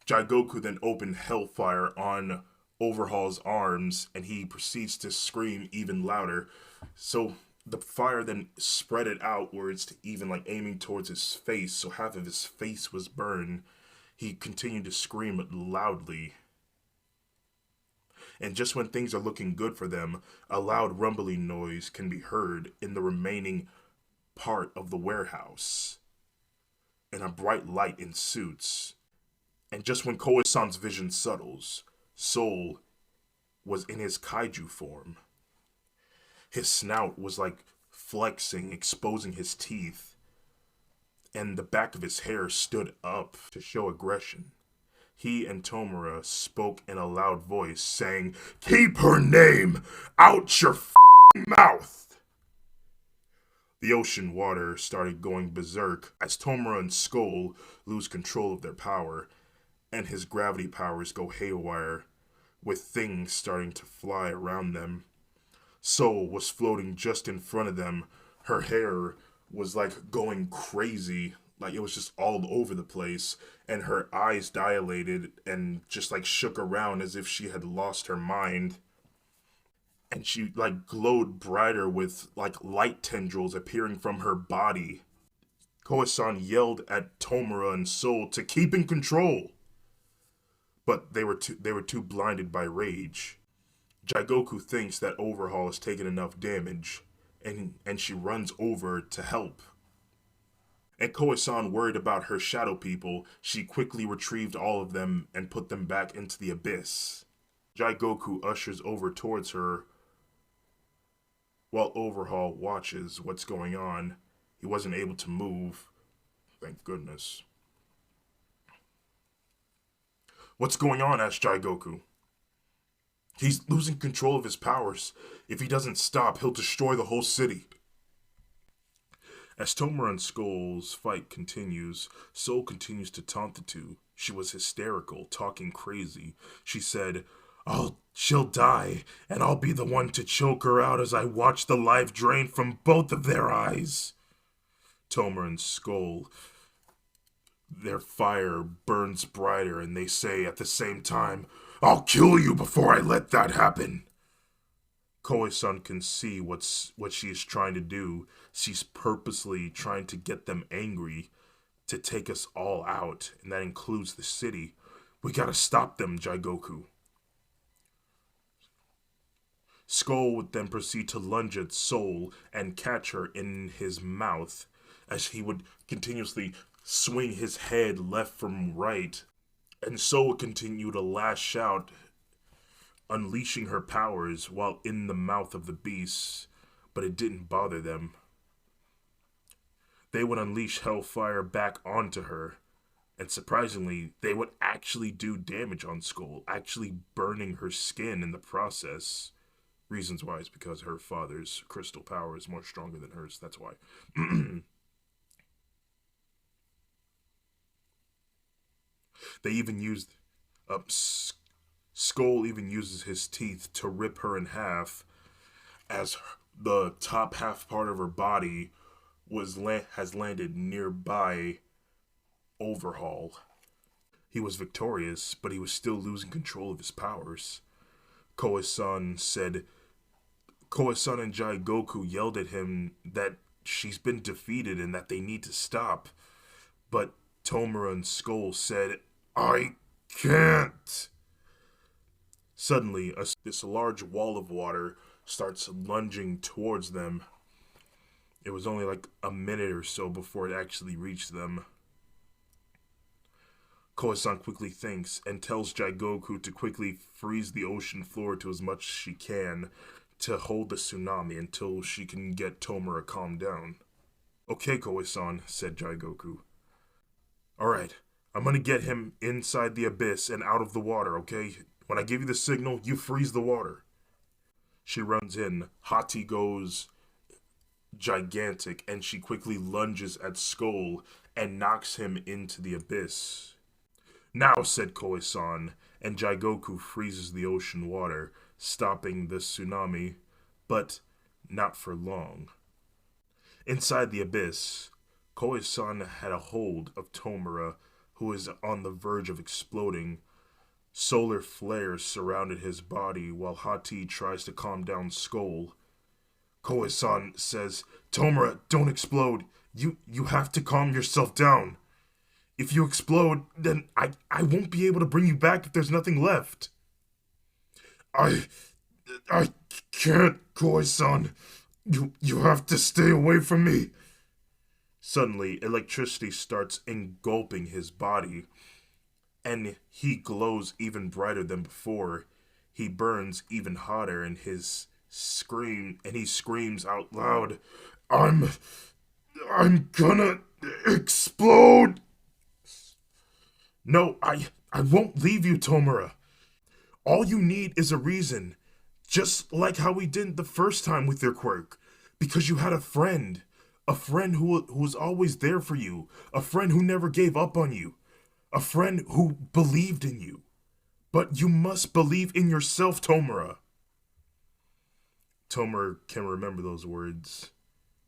Jigoku then opened Hellfire on Overhaul's arms, and he proceeds to scream even louder. So the fire then spread it outwards to even like aiming towards his face, so half of his face was burned. He continued to scream loudly. And just when things are looking good for them, a loud rumbling noise can be heard in the remaining part of the warehouse. And a bright light ensues. And just when Koisan's vision settles, Soul was in his kaiju form. His snout was like flexing, exposing his teeth, and the back of his hair stood up to show aggression. He and Tomura spoke in a loud voice, saying, "Keep her name out your mouth!" The ocean water started going berserk as Tomura and Skull lose control of their power, and his gravity powers go haywire, with things starting to fly around them. Soul was floating just in front of them. Her hair was like going crazy, like it was just all over the place, and her eyes dilated and just like shook around as if she had lost her mind. And she like glowed brighter with like light tendrils appearing from her body. Koisan yelled at Tomura and Soul to keep in control, but they were too blinded by rage. Jigoku thinks that Overhaul has taken enough damage, and she runs over to help. And Koisan worried about her shadow people, she quickly retrieved all of them and put them back into the abyss. Jigoku ushers over towards her while Overhaul watches what's going on. He wasn't able to move, thank goodness. "What's going on?" asked Jigoku. "He's losing control of his powers. If he doesn't stop, he'll destroy the whole city." As Tomura and Skull's fight continues, Soul continues to taunt the two. She was hysterical, talking crazy. She said, she'll die, and I'll be the one to choke her out as I watch the life drain from both of their eyes." Tomura and Skull, their fire burns brighter, and they say at the same time, "I'll kill you before I let that happen." Koisan can see what she is trying to do. She's purposely trying to get them angry, to take us all out, and that includes the city. "We gotta stop them, Jigoku." Skull would then proceed to lunge at Soul and catch her in his mouth, as he would continuously swing his head left from right, and Soul would continue to lash out, unleashing her powers while in the mouth of the beast, but it didn't bother them. They would unleash hellfire back onto her, and surprisingly, they would actually do damage on Skull, actually burning her skin in the process. Reasons why is because her father's crystal power is more stronger than hers, that's why. They even used Skull even uses his teeth to rip her in half, as the top half part of her body has landed nearby Overhaul. He was victorious, but he was still losing control of his powers. Koisan and Jigoku yelled at him that she's been defeated and that they need to stop. But Tomura and Skull said, "I can't." Suddenly, this large wall of water starts lunging towards them. It was only like a minute or so before it actually reached them. Koisan quickly thinks and tells Jigoku to quickly freeze the ocean floor to as much as she can to hold the tsunami until she can get Tomura calmed down. "Okay, Koisan," said Jigoku. "Alright, I'm gonna get him inside the abyss and out of the water, okay? When I give you the signal, you freeze the water." She runs in. Hati goes gigantic, and she quickly lunges at Skull and knocks him into the abyss. "Now," said Koisan, and Jigoku freezes the ocean water, stopping the tsunami, but not for long. Inside the abyss, Koi-san had a hold of Tomura, who is on the verge of exploding. Solar flares surrounded his body while Hati tries to calm down Skull. Koi-san says, Tomura, don't explode. You have to calm yourself down. If you explode, then I won't be able to bring you back if there's nothing left. I I can't, Koi-san. You have to stay away from me. Suddenly, electricity starts engulfing his body, and he glows even brighter than before. He burns even hotter, and he screams out loud, I'm gonna explode. No, I won't leave you, Tomura. All you need is a reason, just like how we did the first time with your quirk, because you had a friend who was always there for you, a friend who never gave up on you, a friend who believed in you. But you must believe in yourself, Tomura. Tomura can remember those words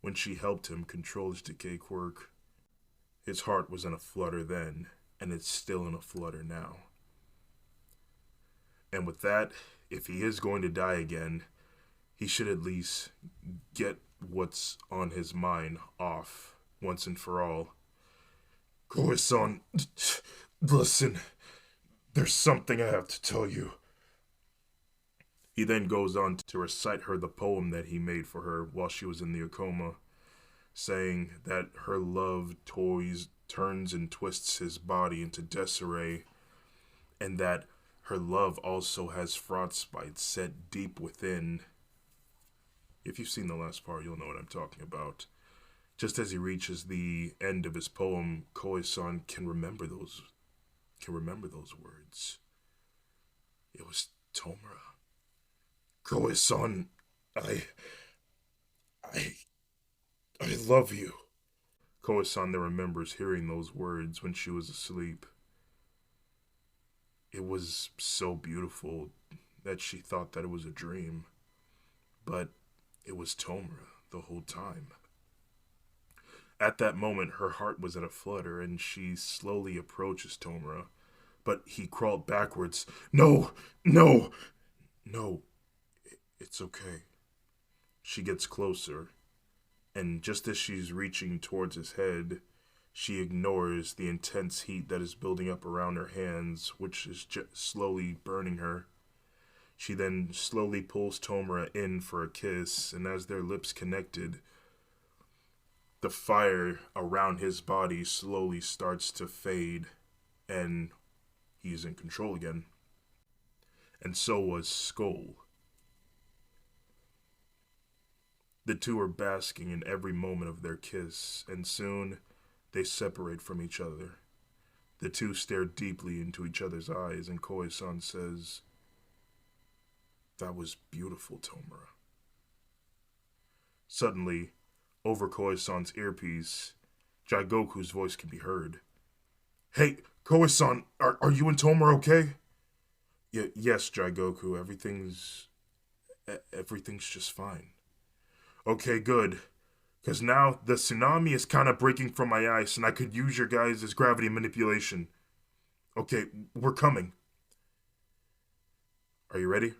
when she helped him control his decay quirk. His heart was in a flutter then, and it's still in a flutter now. And with that, if he is going to die again, he should at least get what's on his mind off once and for all. Koi-san, listen, there's something I have to tell you. He then goes on to recite her the poem that he made for her while she was in the coma, saying that her love turns and twists his body into disarray, and that her love also has frostbite set deep within. If you've seen the last part, you'll know what I'm talking about. Just as he reaches the end of his poem, Koi-san can remember those words. It was Tomura. Koi-san, I love you. Koi-san then remembers hearing those words when she was asleep. It was so beautiful that she thought that it was a dream, but it was Tomura the whole time. At that moment, her heart was in a flutter, and she slowly approaches Tomura, but he crawled backwards. No, it's okay. She gets closer, and just as she's reaching towards his head, she ignores the intense heat that is building up around her hands, which is slowly burning her. She then slowly pulls Tomura in for a kiss, and as their lips connected, the fire around his body slowly starts to fade, and he's in control again. And so was Skull. The two are basking in every moment of their kiss, and soon they separate from each other. The two stare deeply into each other's eyes, and Koi-san says, "That was beautiful, Tomura." Suddenly, over Koi-san's earpiece, Jigoku's voice can be heard. "Hey, Koi-san, are you and Tomura okay?" Yes, Jigoku, everything's just fine. Okay, good. Because now the tsunami is kind of breaking from my ice, and I could use your guys' gravity manipulation. Okay, we're coming. Are you ready?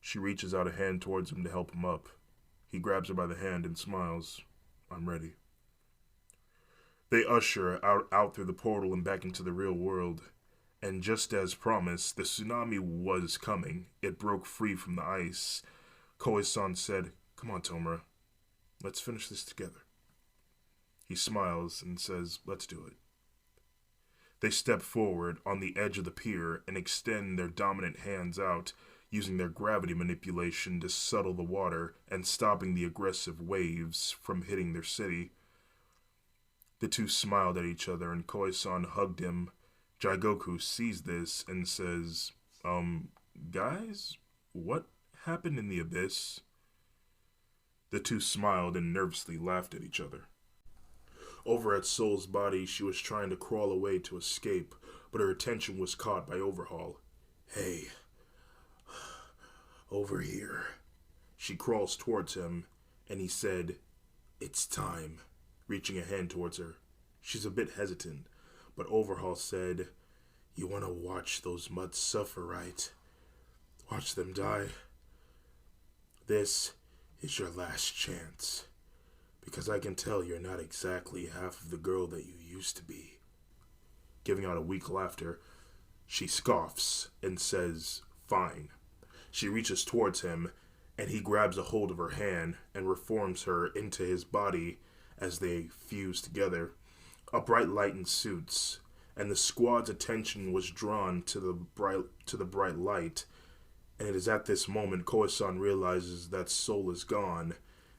She reaches out a hand towards him to help him up. He grabs her by the hand and smiles. I'm ready. They usher out through the portal and back into the real world. And just as promised, the tsunami was coming. It broke free from the ice. Koi-san said, "Come on, Tomura. Let's finish this together." He smiles and says, "Let's do it." They step forward on the edge of the pier and extend their dominant hands out, using their gravity manipulation to settle the water and stopping the aggressive waves from hitting their city. The two smiled at each other and Koi-san hugged him. Jigoku sees this and says, guys, what happened in the abyss?" The two smiled and nervously laughed at each other. Over at Soul's body, she was trying to crawl away to escape, but her attention was caught by Overhaul. Hey, over here. She crawls towards him, and he said, "It's time," reaching a hand towards her. She's a bit hesitant, but Overhaul said, "You want to watch those mutts suffer, right? Watch them die. This is your last chance, because I can tell you're not exactly half of the girl that you used to be." Giving out a weak laughter, she scoffs and says, "Fine." She reaches towards him, and he grabs a hold of her hand and reforms her into his body as they fuse together. A bright light ensues, and the squad's attention was drawn to the bright light. And it is at this moment Koisan realizes that Soul is gone,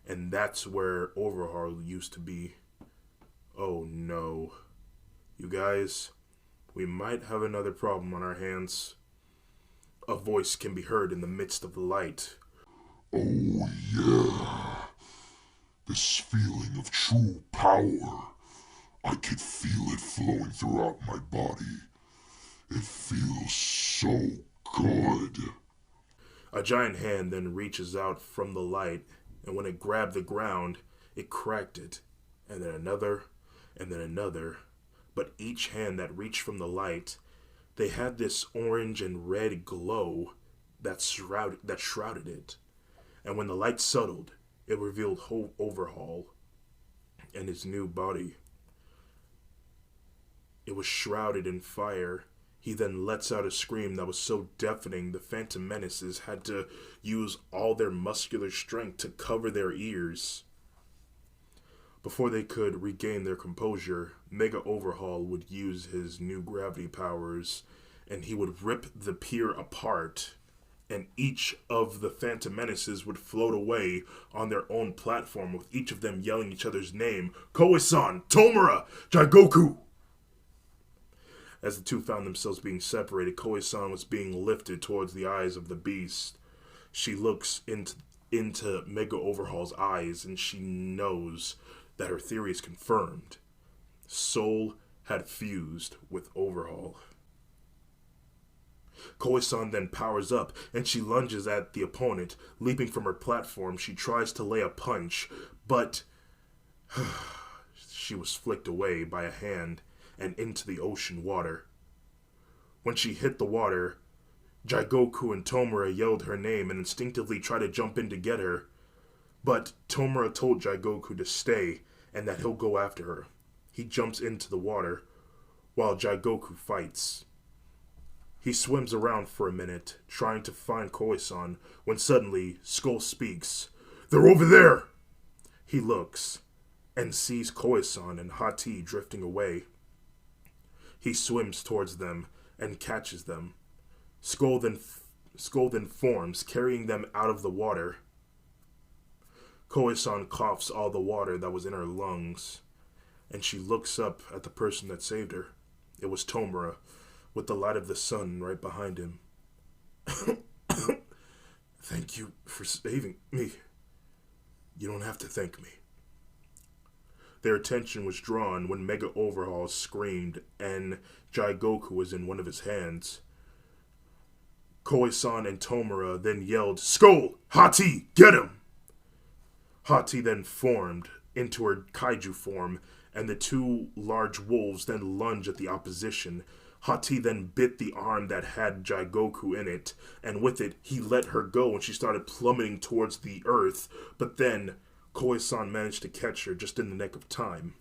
and that's where Overhaul used to be. Oh no. You guys, we might have another problem on our hands. A voice can be heard in the midst of the light. Oh yeah, this feeling of true power. I can feel it flowing throughout my body. It feels so good. A giant hand then reaches out from the light, and when it grabbed the ground, it cracked it, and then another, and then another. But each hand that reached from the light, they had this orange and red glow that shrouded it. And when the light settled, it revealed Overhaul and his new body. It was shrouded in fire. He then lets out a scream that was so deafening the Phantom Menaces had to use all their muscular strength to cover their ears. Before they could regain their composure, Mega Overhaul would use his new gravity powers, and he would rip the pier apart, and each of the Phantom Menaces would float away on their own platform, with each of them yelling each other's name: Koisan, Tomura, Jigoku! As the two found themselves being separated, Koisan was being lifted towards the eyes of the beast. She looks into Mega Overhaul's eyes, and she knows that her theory is confirmed. Soul had fused with Overhaul. Koisan then powers up, and she lunges at the opponent. Leaping from her platform, she tries to lay a punch, but she was flicked away by a hand and into the ocean water. When she hit the water, Jigoku and Tomura yelled her name and instinctively tried to jump in to get her. But Tomura told Jigoku to stay and that he'll go after her. He jumps into the water while Jigoku fights. He swims around for a minute, trying to find Koisan, when suddenly Skull speaks. "They're over there!" He looks and sees Koisan and Hati drifting away. He swims towards them and catches them. Skull then forms, carrying them out of the water. Koisan coughs all the water that was in her lungs, and she looks up at the person that saved her. It was Tomura, with the light of the sun right behind him. "Thank you for saving me." "You don't have to thank me." Their attention was drawn when Mega Overhaul screamed and Jigoku was in one of his hands. Koisan and Tomura then yelled, "Skull! Hati! Get him!" Hati then formed into her kaiju form, and the two large wolves then lunged at the opposition. Hati then bit the arm that had Jigoku in it, and with it, he let her go and she started plummeting towards the earth, but then Koisan managed to catch her just in the nick of time.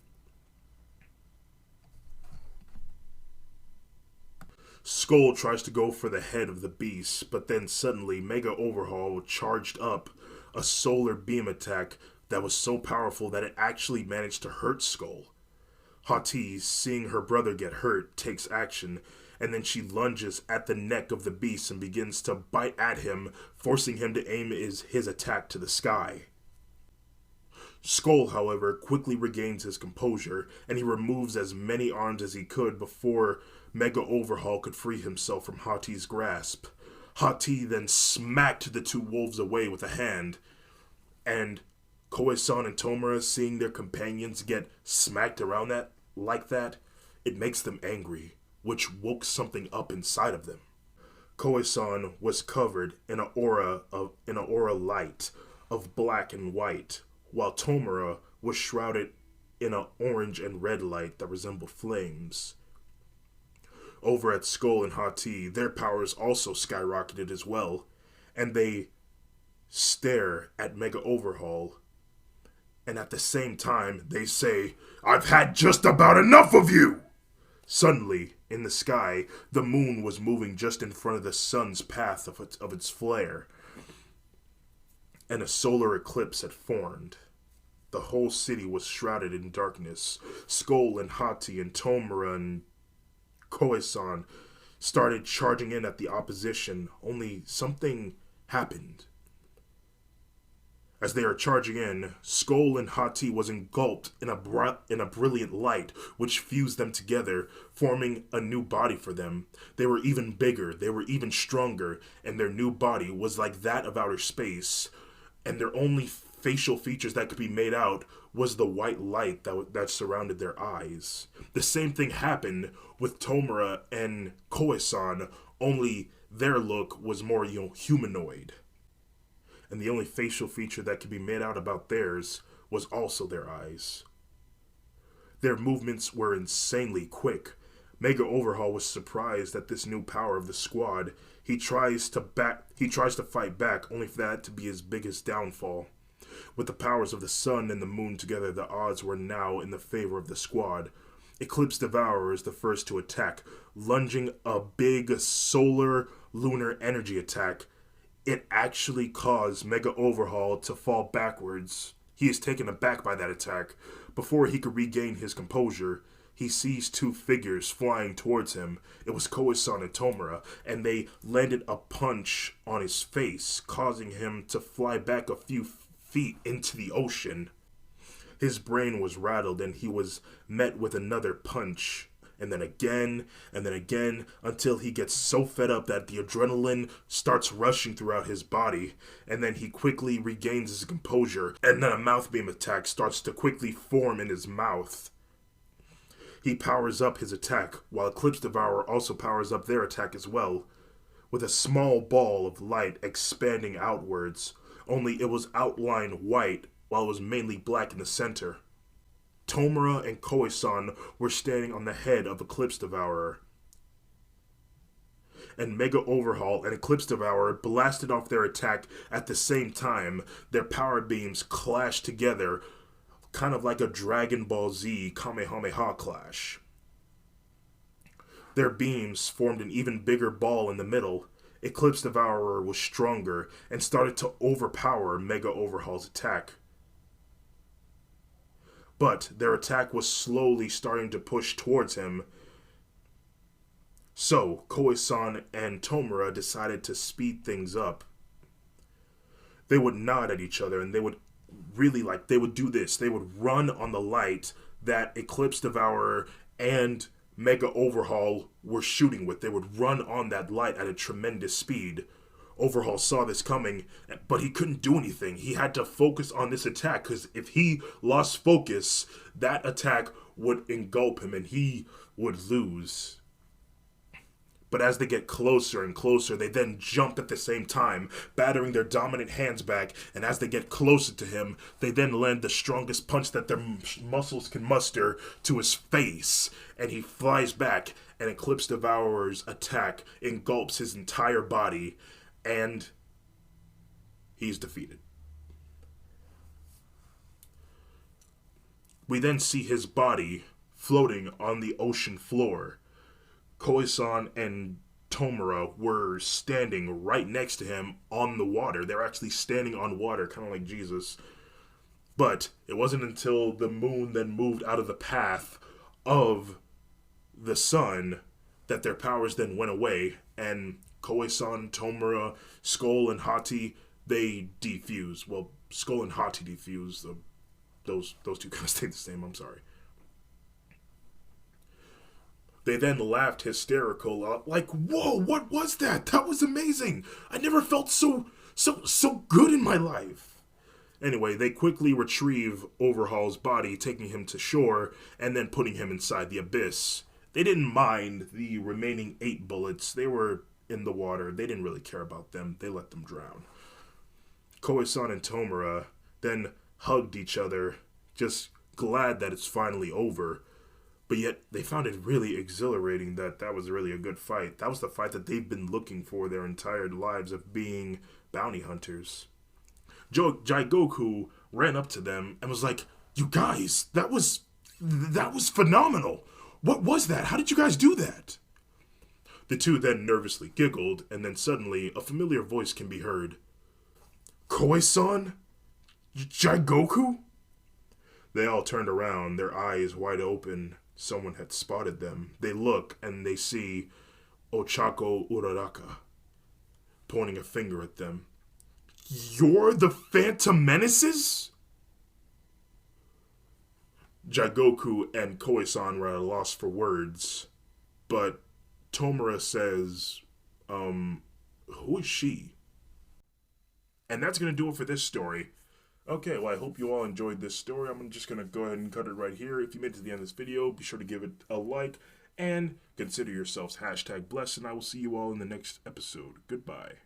Skull tries to go for the head of the beast, but then suddenly Mega Overhaul charged up a solar beam attack that was so powerful that it actually managed to hurt Skull. Hati, seeing her brother get hurt, takes action, and then she lunges at the neck of the beast and begins to bite at him, forcing him to aim his attack to the sky. Skull, however, quickly regains his composure, and he removes as many arms as he could before Mega Overhaul could free himself from Hati's grasp. Hati then smacked the two wolves away with a hand, and Koisan and Tomura, seeing their companions get smacked around like that, it makes them angry, which woke something up inside of them. Koe-san was covered in an aura light of black and white, while Tomura was shrouded in an orange and red light that resembled flames. Over at Skull and Hati, their powers also skyrocketed as well, and they stare at Mega Overhaul. And at the same time, they say, "I've had just about enough of you!" Suddenly, in the sky, the moon was moving just in front of the sun's path of its flare, and a solar eclipse had formed. The whole city was shrouded in darkness. Skull and Hati and Tomura and Koe-san started charging in at the opposition, only something happened. As they are charging in, Skull and Hati was engulfed in a brilliant light, which fused them together, forming a new body for them. They were even bigger, they were even stronger, and their new body was like that of outer space. And their only facial features that could be made out was the white light that surrounded their eyes. The same thing happened with Tomura and Koe-san, only their look was more, humanoid. And the only facial feature that could be made out about theirs was also their eyes. Their movements were insanely quick. Mega Overhaul was surprised at this new power of the squad. He tries to fight back, only for that to be his biggest downfall. With the powers of the sun and the moon together, the odds were now in the favor of the squad. Eclipse Devourer is the first to attack, lunging a big solar lunar energy attack. It actually caused Mega Overhaul to fall backwards. He is taken aback by that attack. Before he could regain his composure, he sees two figures flying towards him. It was Koe-san and Tomura, and they landed a punch on his face, causing him to fly back a few feet into the ocean. His brain was rattled, and he was met with another punch. And then again, until he gets so fed up that the adrenaline starts rushing throughout his body, and then he quickly regains his composure, and then a mouth beam attack starts to quickly form in his mouth. He powers up his attack, while Eclipse Devourer also powers up their attack as well, with a small ball of light expanding outwards, only it was outlined white, while it was mainly black in the center. Tomura and Koe-san were standing on the head of Eclipse Devourer. And Mega Overhaul and Eclipse Devourer blasted off their attack at the same time. Their power beams clashed together, kind of like a Dragon Ball Z Kamehameha clash. Their beams formed an even bigger ball in the middle. Eclipse Devourer was stronger and started to overpower Mega Overhaul's attack. But their attack was slowly starting to push towards him. So, Koe-san and Tomura decided to speed things up. They would nod at each other, and they would do this. They would run on the light that Eclipse Devourer and Mega Overhaul were shooting with. They would run on that light at a tremendous speed. Overhaul saw this coming, but he couldn't do anything. He had to focus on this attack, because if he lost focus, that attack would engulf him and he would lose. But as they get closer and closer, they then jump at the same time, battering their dominant hands back, and as they get closer to him, they then land the strongest punch that their muscles can muster to his face, and he flies back, and Eclipse Devourer's attack engulfs his entire body, and he's defeated. We then see his body floating on the ocean floor. Koe-san and Tomura were standing right next to him on the water. They're actually standing on water, kind of like Jesus. But it wasn't until the moon then moved out of the path of the sun that their powers then went away, and Koe-san, Tomura, Skull, and Hati, they defuse. Well, Skull and Hati defuse. Those two kind of stayed the same, I'm sorry. They then laughed hysterical, like, "Whoa, what was that? That was amazing! I never felt so good in my life!" Anyway, they quickly retrieve Overhaul's body, taking him to shore, and then putting him inside the abyss. They didn't mind the remaining 8 bullets. They were in the water. They didn't really care about them. They let them drown. Koe-san and Tomura then hugged each other, just glad that it's finally over. But yet, they found it really exhilarating that was really a good fight. That was the fight that they've been looking for their entire lives of being bounty hunters. Jaigoku ran up to them and was like, "You guys, that was phenomenal. What was that? How did you guys do that?" The two then nervously giggled, and then suddenly a familiar voice can be heard. "Koe-san? Jaigoku?" They all turned around, their eyes wide open. Someone had spotted them. They look and they see Ochako Uraraka pointing a finger at them. "You're the Phantom Menaces?" Jaigoku and Koe-san were at a loss for words, but Tomura says, who is she? And that's going to do it for this story. Okay, well, I hope you all enjoyed this story. I'm just going to go ahead and cut it right here. If you made it to the end of this video, be sure to give it a like and consider yourselves #blessed, and I will see you all in the next episode. Goodbye.